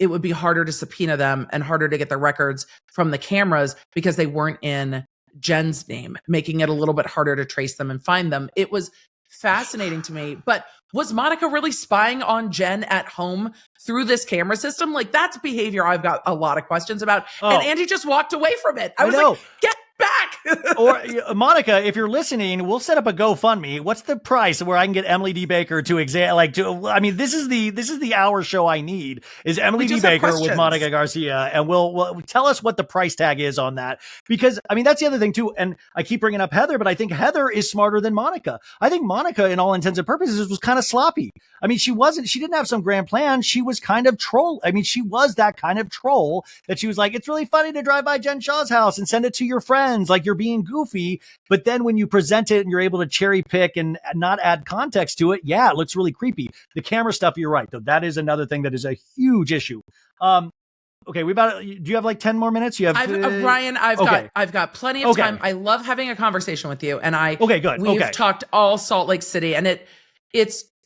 it would be harder to subpoena them and harder to get the records from the cameras because they weren't in Jen's name, making it a little bit harder to trace them and find them. It was fascinating to me. But was Monica really spying on Jen at home through this camera system? Like, that's behavior I've got a lot of questions about. And Andy just walked away from it. I was like, get back. Or Monica, if you're listening, we'll set up a GoFundMe. What's the price where I can get Emily D. Baker to I mean, this is the hour show I need is Emily D. Baker with Monica Garcia, and we'll tell us what the price tag is on that, because I mean that's the other thing too. And I keep bringing up Heather, but I think Heather is smarter than Monica. I think Monica, in all intents and purposes, was kind of sloppy. I mean, she didn't have some grand plan. She was kind of troll. I mean, she was that kind of troll that she was like, it's really funny to drive by Jen Shah's house and send it to your friends, like you're being goofy. But then when you present it and you're able to cherry pick and not add context to it, yeah, it looks really creepy. The camera stuff, you're right, though. That is another thing that is a huge issue. Okay, do you have like 10 more minutes? You have Brian, I've got plenty of time. I love having a conversation with you. And we've talked all Salt Lake City, and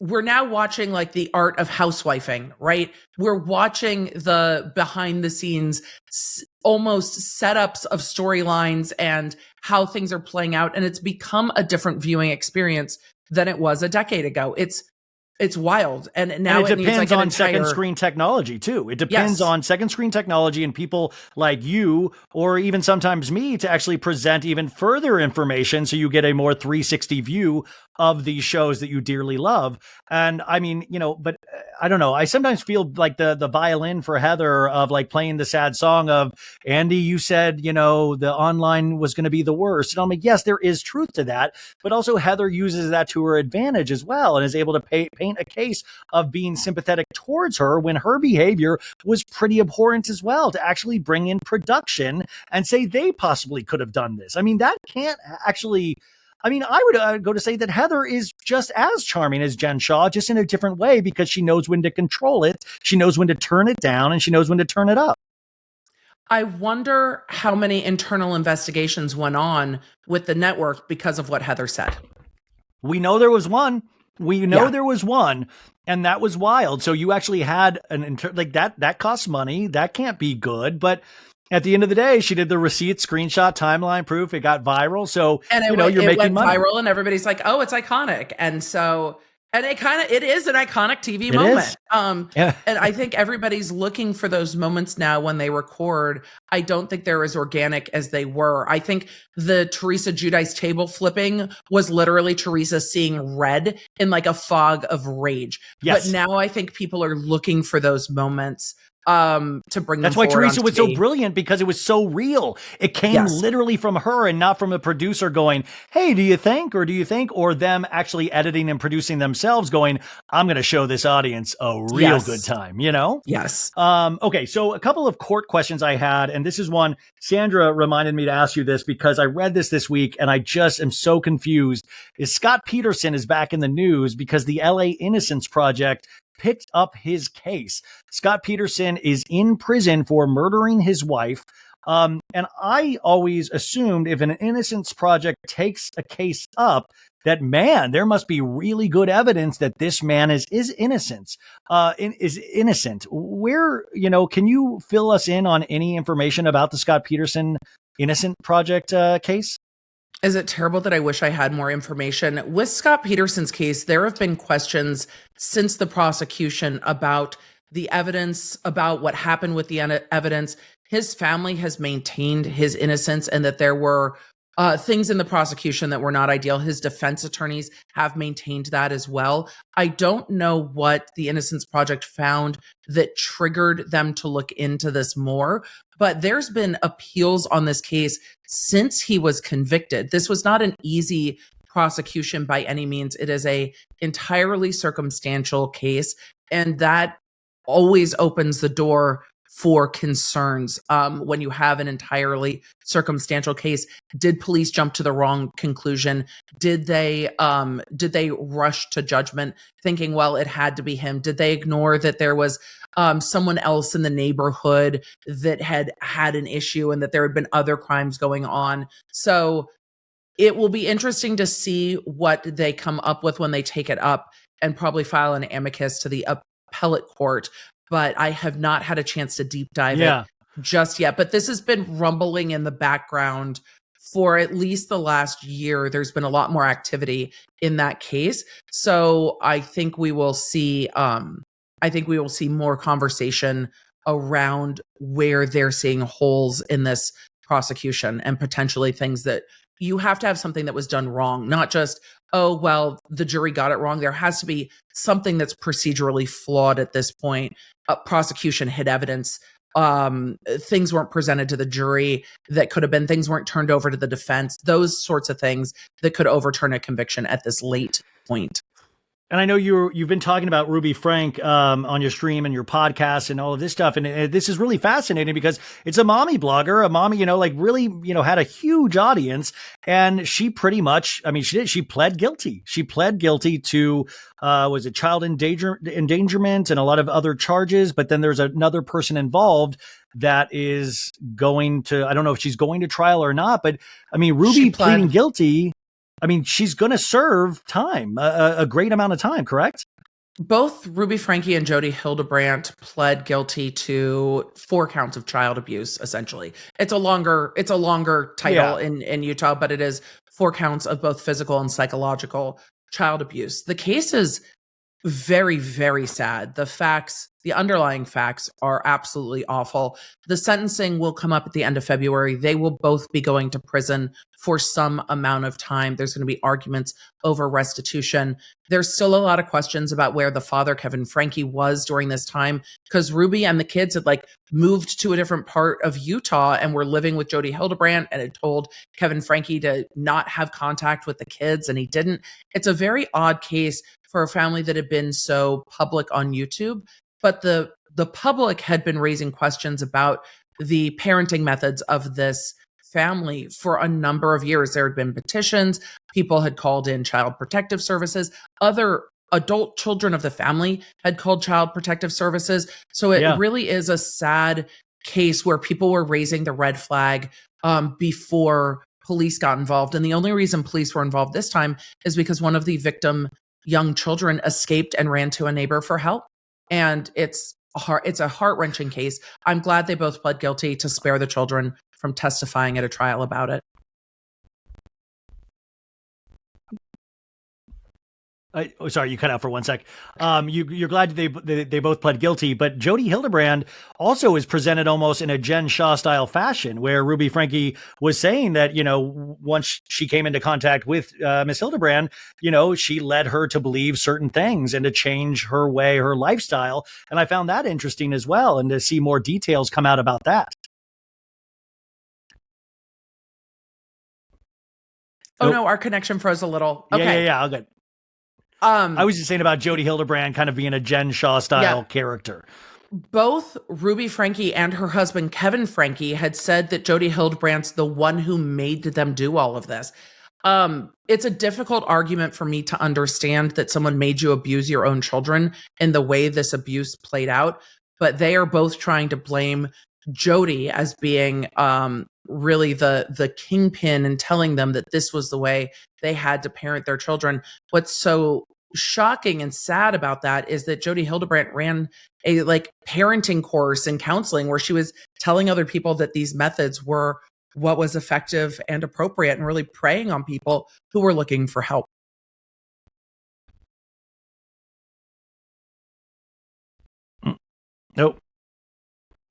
we're now watching like the art of housewifing, right? We're watching the behind the scenes almost setups of storylines and how things are playing out. And it's become a different viewing experience than it was a decade ago. It's wild. And now it depends on second screen technology too. It depends on second screen technology and people like you, or even sometimes me, to actually present even further information so you get a more 360 view of these shows that you dearly love. And I mean, but I don't know. I sometimes feel like the violin for Heather of like playing the sad song of, Andy, you said, the online was going to be the worst. And I'm like, yes, there is truth to that. But also Heather uses that to her advantage as well, and is able to paint a case of being sympathetic towards her when her behavior was pretty abhorrent as well, to actually bring in production and say they possibly could have done this. I mean, that can't actually... I mean, I would go to say that Heather is just as charming as Jen Shah, just in a different way, because she knows when to control it, she knows when to turn it down, and she knows when to turn it up. I wonder how many internal investigations went on with the network because of what Heather said. We know there was one. There was one, and that was wild. So you actually had that costs money. That can't be good, but at the end of the day, she did the receipt, screenshot, timeline proof. It got viral. So, you're making money. Viral, and everybody's like, oh, it's iconic. And so, and it is an iconic TV moment. And I think everybody's looking for those moments now when they record. I don't think they're as organic as they were. I think the Teresa Giudice table flipping was literally Teresa seeing red in like a fog of rage. Yes. But now I think people are looking for those moments to bring them. That's why Teresa was so brilliant, because it was so real. It came literally from her and not from a producer going, hey, do you think, or them actually editing and producing themselves going, I'm going to show this audience a real good time, Yes. Okay. So a couple of court questions I had, and this is one, Sandra reminded me to ask you this because I read this week and I just am so confused. Is Scott Peterson is back in the news because the LA Innocence Project picked up his case. Scott Peterson is in prison for murdering his wife. And I always assumed if an Innocence Project takes a case up, that, man, there must be really good evidence that this man is innocent. Is innocent. Where, can you fill us in on any information about the Scott Peterson Innocent Project case? Is it terrible that I wish I had more information? With Scott Peterson's case, there have been questions since the prosecution about the evidence, about what happened with the evidence. His family has maintained his innocence and that there were things in the prosecution that were not ideal. His defense attorneys have maintained that as well. I don't know what the Innocence Project found that triggered them to look into this more, but there's been appeals on this case since he was convicted. This was not an easy prosecution by any means. It is a entirely circumstantial case, and that always opens the door for concerns when you have an entirely circumstantial case. Did police jump to the wrong conclusion? Did they rush to judgment thinking, well, it had to be him? Did they ignore that there was someone else in the neighborhood that had an issue and that there had been other crimes going on? So it will be interesting to see what they come up with when they take it up and probably file an amicus to the appellate court. But I have not had a chance to deep dive it just yet. But this has been rumbling in the background for at least the last year. There's been a lot more activity in that case. So I think we will see more conversation around where they're seeing holes in this prosecution and potentially things that you have to have something that was done wrong, not just, oh, well, the jury got it wrong. There has to be something that's procedurally flawed at this point. Prosecution hid evidence. Things weren't presented to the jury that could have been, things weren't turned over to the defense, those sorts of things that could overturn a conviction at this late point. And I know you've been talking about Ruby Frank on your stream and your podcast and all of this stuff. And this is really fascinating because it's a mommy blogger, a mommy, really, had a huge audience. And she pretty much, she pled guilty. She pled guilty to, was it child endangerment and a lot of other charges. But then there's another person involved that is going to, I don't know if she's going to trial or not, but Ruby pleading guilty. She's going to serve time, a great amount of time, correct? Both Ruby Franke and Jody Hildebrandt pled guilty to 4 counts of child abuse, essentially. It's a longer title in Utah, but it is 4 counts of both physical and psychological child abuse. The case is very, very sad. The underlying facts are absolutely awful. The sentencing will come up at the end of February. They will both be going to prison for some amount of time. There's going to be arguments over restitution. There's still a lot of questions about where the father, Kevin Franke, was during this time, because Ruby and the kids had moved to a different part of Utah and were living with Jody Hildebrandt and had told Kevin Franke to not have contact with the kids, and he didn't. It's a very odd case for a family that had been so public on YouTube. But the public had been raising questions about the parenting methods of this family for a number of years. There had been petitions. People had called in Child Protective Services. Other adult children of the family had called Child Protective Services. So it really is a sad case where people were raising the red flag before police got involved. And the only reason police were involved this time is because one of the victim young children escaped and ran to a neighbor for help. And it's a heart-wrenching case. I'm glad they both pled guilty to spare the children from testifying at a trial about it. Sorry, you cut out for 1 sec. You're glad they both pled guilty, but Jody Hildebrandt also is presented almost in a Jen Shah style fashion, where Ruby Franke was saying that, once she came into contact with Miss Hildebrandt, she led her to believe certain things and to change her lifestyle. And I found that interesting as well, and to see more details come out about that. Oh no, our connection froze a little. Okay. Yeah, all good. I was just saying about Jody Hildebrandt kind of being a Jen Shah style character. Both Ruby Franke and her husband, Kevin Franke, had said that Jody Hildebrandt's the one who made them do all of this. It's a difficult argument for me to understand that someone made you abuse your own children in the way this abuse played out, but they are both trying to blame Jody as being really the kingpin and telling them that this was the way they had to parent their children. What's so shocking and sad about that is that Jody Hildebrandt ran a parenting course and counseling where she was telling other people that these methods were what was effective and appropriate, and really preying on people who were looking for help. Nope.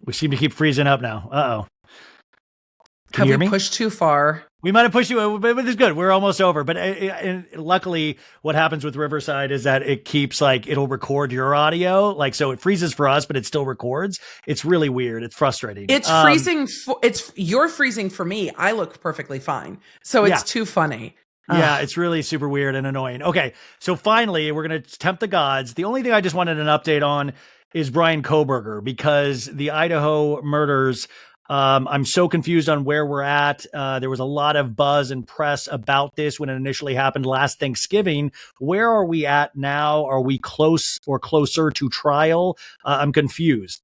We seem to keep freezing up now. Uh-oh. Have we pushed too far? We might have pushed you, but it's good. We're almost over. But luckily, what happens with Riverside is that it keeps it'll record your audio. So it freezes for us, but it still records. It's really weird. It's frustrating. It's freezing. You're freezing for me. I look perfectly fine. So it's too funny. Yeah, it's really super weird and annoying. Okay, so finally, we're going to tempt the gods. The only thing I just wanted an update on is Bryan Kohberger, because the Idaho murders, I'm so confused on where we're at. There was a lot of buzz and press about this when it initially happened last Thanksgiving. Where are we at now? Are we close or closer to trial? I'm confused.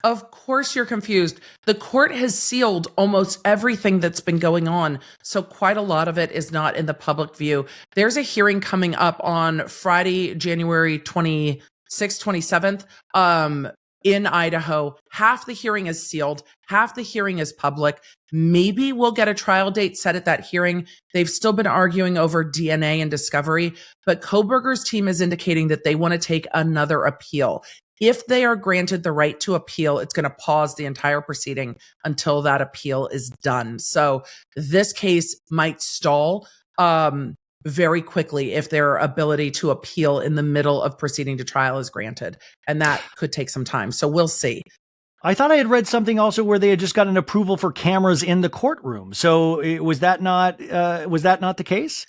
Of course you're confused. The court has sealed almost everything that's been going on, so quite a lot of it is not in the public view. There's a hearing coming up on Friday, January 26th, 27th, in Idaho. Half the hearing is sealed, half the hearing is public. Maybe we'll get a trial date set at that hearing. They've still been arguing over DNA and discovery, but Kohberger's team is indicating that they want to take another appeal. if they are granted the right to appeal, it's going to pause the entire proceeding until that appeal is done. So this case might stall very quickly if their ability to appeal in the middle of proceeding to trial is granted. And that could take some time. So we'll see. I thought I had read something also where they had just gotten approval for cameras in the courtroom. So was that not the case?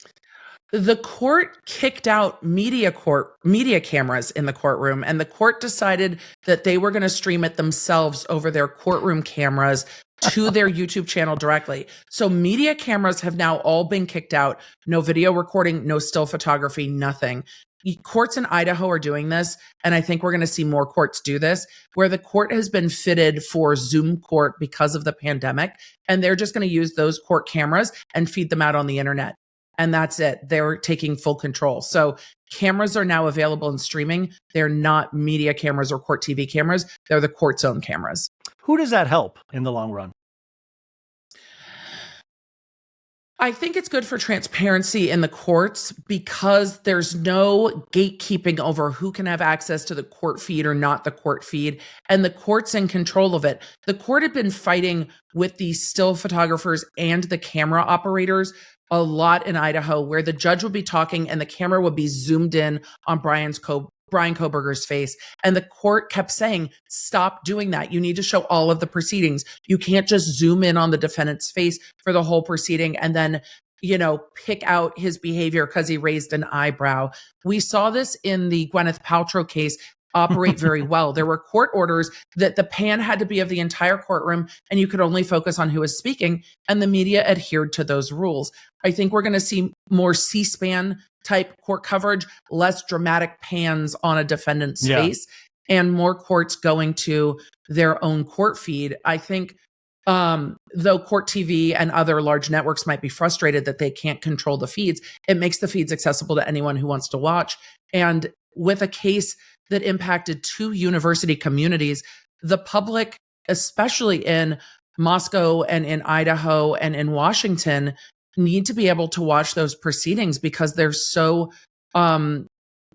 The court kicked out media cameras in the courtroom, and the court decided that they were going to stream it themselves over their courtroom cameras to their YouTube channel directly. So media cameras have now all been kicked out. No video recording, no still photography, nothing. Courts in Idaho are doing this, and I think we're going to see more courts do this, where the court has been fitted for Zoom court because of the pandemic, and they're just going to use those court cameras and feed them out on the internet. And that's it. They're taking full control. So cameras are now available in streaming. They're not media cameras or court TV cameras. They're the court's own cameras. Who does that help in the long run? I think it's good for transparency in the courts because there's no gatekeeping over who can have access to the court feed or not the court feed. And the court's in control of it. The court had been fighting with the still photographers and the camera operators a lot in Idaho, where the judge would be talking and the camera would be zoomed in on Bryan Kohberger's face. And the court kept saying, stop doing that. You need to show all of the proceedings. You can't just zoom in on the defendant's face for the whole proceeding and then, pick out his behavior because he raised an eyebrow. We saw this in the Gwyneth Paltrow case operate very well. There were court orders that the pan had to be of the entire courtroom and you could only focus on who was speaking, and the media adhered to those rules. I think we're going to see more C-SPAN type court coverage, less dramatic pans on a defendant's face, and more courts going to their own court feed. I think though Court TV and other large networks might be frustrated that they can't control the feeds, it makes the feeds accessible to anyone who wants to watch. And with a case that impacted 2 university communities, the public, especially in Moscow and in Idaho and in Washington, need to be able to watch those proceedings because they're so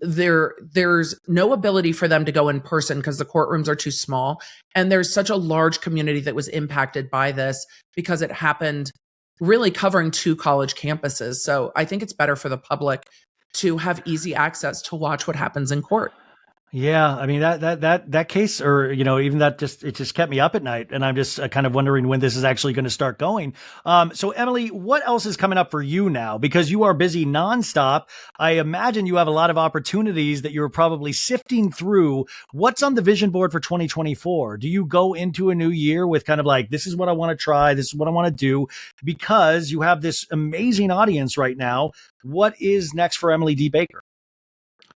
there's no ability for them to go in person because the courtrooms are too small, and there's such a large community that was impacted by this because it happened really covering 2 college campuses. So I think it's better for the public to have easy access to watch what happens in court. Yeah, I mean that case, or even that, it just kept me up at night, and I'm just kind of wondering when this is actually going to start going. So Emily, what else is coming up for you now? Because you are busy nonstop. I imagine you have a lot of opportunities that you're probably sifting through. What's on the vision board for 2024? Do you go into a new year with kind of like, this is what I want to try, this is what I want to do, because you have this amazing audience right now? What is next for Emily D. Baker?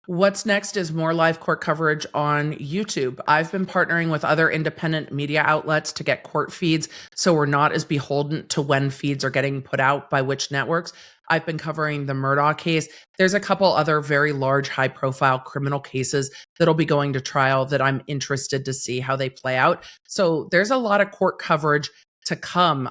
What's next is more live court coverage on YouTube. I've been partnering with other independent media outlets to get court feeds, so we're not as beholden to when feeds are getting put out by which networks. I've been covering the Murdaugh case. There's a couple other very large, high-profile criminal cases that'll be going to trial that I'm interested to see how they play out. So there's a lot of court coverage to come.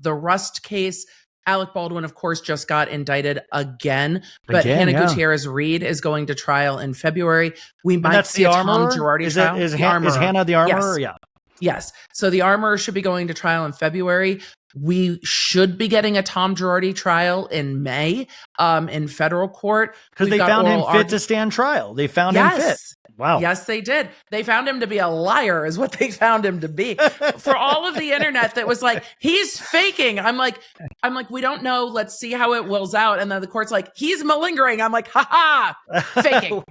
The Rust case, Alec Baldwin, of course, just got indicted again, but Hannah Gutierrez Reed is going to trial in February. We might see a Tom Girardi trial. Is Hannah the armorer? Yes. Yeah. Yes. So the armorer should be going to trial in February. We should be getting a Tom Girardi trial in May in federal court. Because they found him fit to stand trial. They found him fit. Wow. Yes, they did. They found him to be a liar is what they found him to be. For all of the internet that was like, he's faking. I'm like, we don't know. Let's see how it wills out. And then the court's like, he's malingering. I'm like, faking.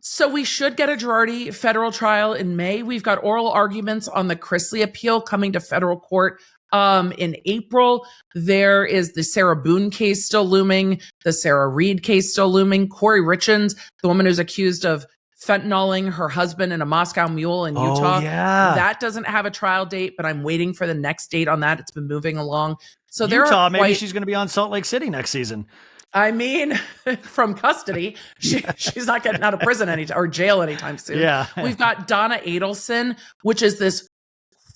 So we should get a Girardi federal trial in May. We've got oral arguments on the Chrisley appeal coming to federal court in April. There is the Sarah Boone case still looming, the Sarah Reed case still looming, Corey Richins, the woman who's accused of fentanyling her husband in a Moscow Mule in Utah. Oh, yeah. That doesn't have a trial date, but I'm waiting for the next date on that. It's been moving along. So maybe she's going to be on Salt Lake City next season. I mean, from custody, she's not getting out of prison or jail anytime soon. Yeah. We've got Donna Adelson, which is this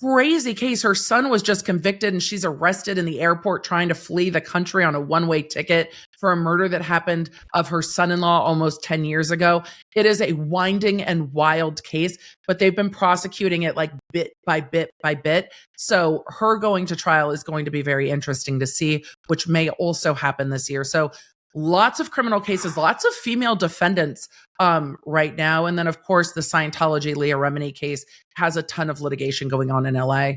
crazy case. Her son was just convicted and she's arrested in the airport trying to flee the country on a one-way ticket for a murder that happened of her son-in-law almost 10 years ago. It is a winding and wild case, but they've been prosecuting it like bit by bit by bit. So her going to trial is going to be very interesting to see, which may also happen this year. So lots of criminal cases, lots of female defendants right now. And then, of course, the Scientology Leah Remini case has a ton of litigation going on in LA.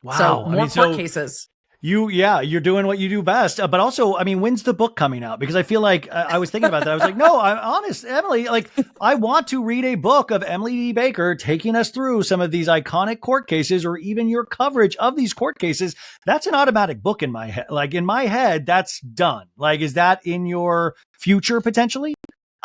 Wow. So more court cases. You're doing what you do best. But also, I mean, when's the book coming out? Because I feel like I was thinking about that. I was like, no, I'm honest, Emily, like I want to read a book of Emily D. Baker taking us through some of these iconic court cases, or even your coverage of these court cases. That's an automatic book in my head. Like in my head, that's done. Like, is that in your future potentially?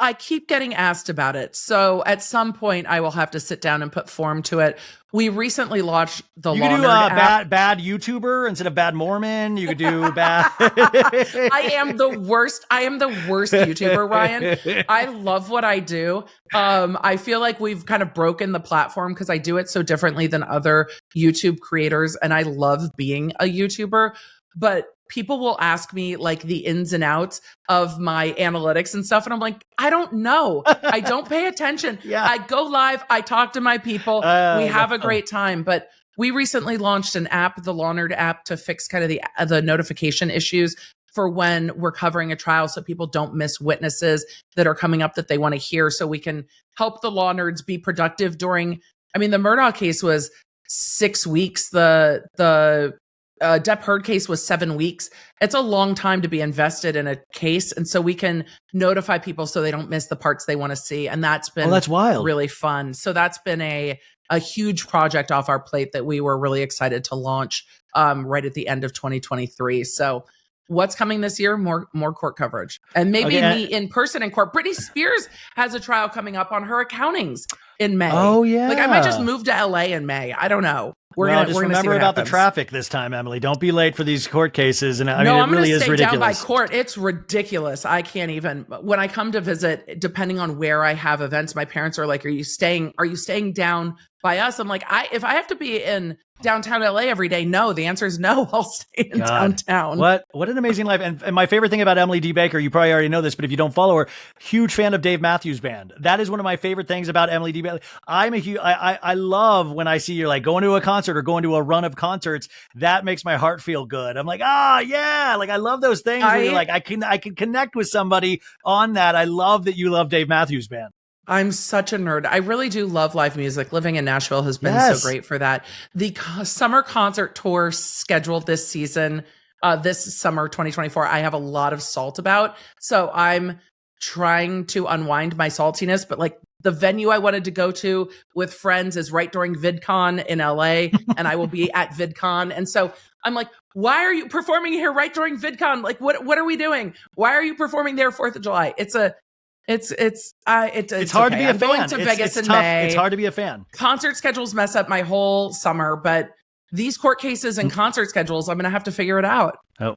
I keep getting asked about it. So at some point I will have to sit down and put form to it. We recently launched the You could do bad YouTuber instead of bad Mormon. You could do bad. I am the worst YouTuber, Ryan. I love what I do. I feel like we've kind of broken the platform because I do it so differently than other YouTube creators. And I love being a YouTuber, but people will ask me like the ins and outs of my analytics and stuff. And I'm like, I don't know. I don't pay attention. Yeah. I go live. I talk to my people. We have a great time. But we recently launched an app, the Law Nerd app, to fix kind of the notification issues for when we're covering a trial, so people don't miss witnesses that are coming up that they want to hear, so we can help the law nerds be productive during, I mean, the Murdaugh case was 6 weeks. The Depp Heard case was 7 weeks. It's a long time to be invested in a case. And so we can notify people so they don't miss the parts they want to see. And that's been that's wild. Really fun. So that's been a huge project off our plate that we were really excited to launch right at the end of 2023. So what's coming this year? More court coverage. And maybe me in person in court. Britney Spears has a trial coming up on her accountings in May. Oh, yeah. Like I might just move to LA in May. I don't know. We're gonna remember about the traffic this time, Emily. Don't be late for these court cases. And I mean, it really is ridiculous. I'm going to stay down by court. It's ridiculous. I can't even. When I come to visit, depending on where I have events, my parents are like, "Are you staying down by us?" I'm like, if I have to be in downtown LA every day, no. The answer is no. I'll stay in downtown. What an amazing life. And my favorite thing about Emily D. Baker, you probably already know this, but if you don't follow her, huge fan of Dave Matthews Band. That is one of my favorite things about Emily D. Baker. I love when I see you're like going to a concert or going to a run of concerts. That makes my heart feel good. I'm like, yeah. Like I love those things where you're like, I can connect with somebody on that. I love that you love Dave Matthews Band. I'm such a nerd. I really do love live music. Living in Nashville has been so great for that. The summer concert tour scheduled this season, this summer 2024, I have a lot of salt about. So I'm trying to unwind my saltiness, but like the venue I wanted to go to with friends is right during VidCon in LA, and I will be at VidCon. And so I'm like, why are you performing here right during VidCon? Like, what are we doing? Why are you performing there 4th of July? It's hard to be a fan. Going to Vegas in May. It's hard to be a fan. Concert schedules mess up my whole summer, but these court cases and concert schedules, I'm going to have to figure it out. Oh,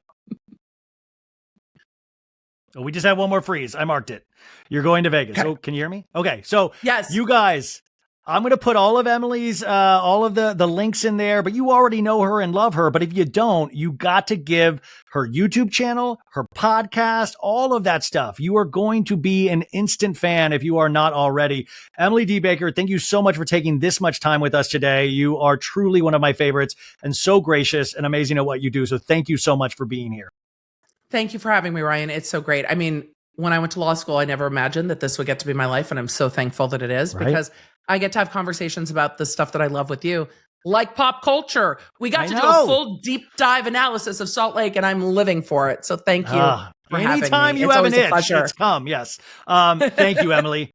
we just had one more freeze. I marked it. You're going to Vegas. Okay. Oh, can you hear me? Okay. So yes, you guys, I'm going to put all of Emily's, all of the links in there, but you already know her and love her. But if you don't, you got to give her YouTube channel, her podcast, all of that stuff. You are going to be an instant fan if you are not already. Emily D. Baker, thank you so much for taking this much time with us today. You are truly one of my favorites and so gracious and amazing at what you do. So thank you so much for being here. Thank you for having me, Ryan. It's so great. I mean, when I went to law school, I never imagined that this would get to be my life. And I'm so thankful that it is, because I get to have conversations about the stuff that I love with you, like pop culture. We got to do a full deep dive analysis of Salt Lake, and I'm living for it. So thank you for having me. Anytime you have an itch, it's come. Yes. Thank you, Emily.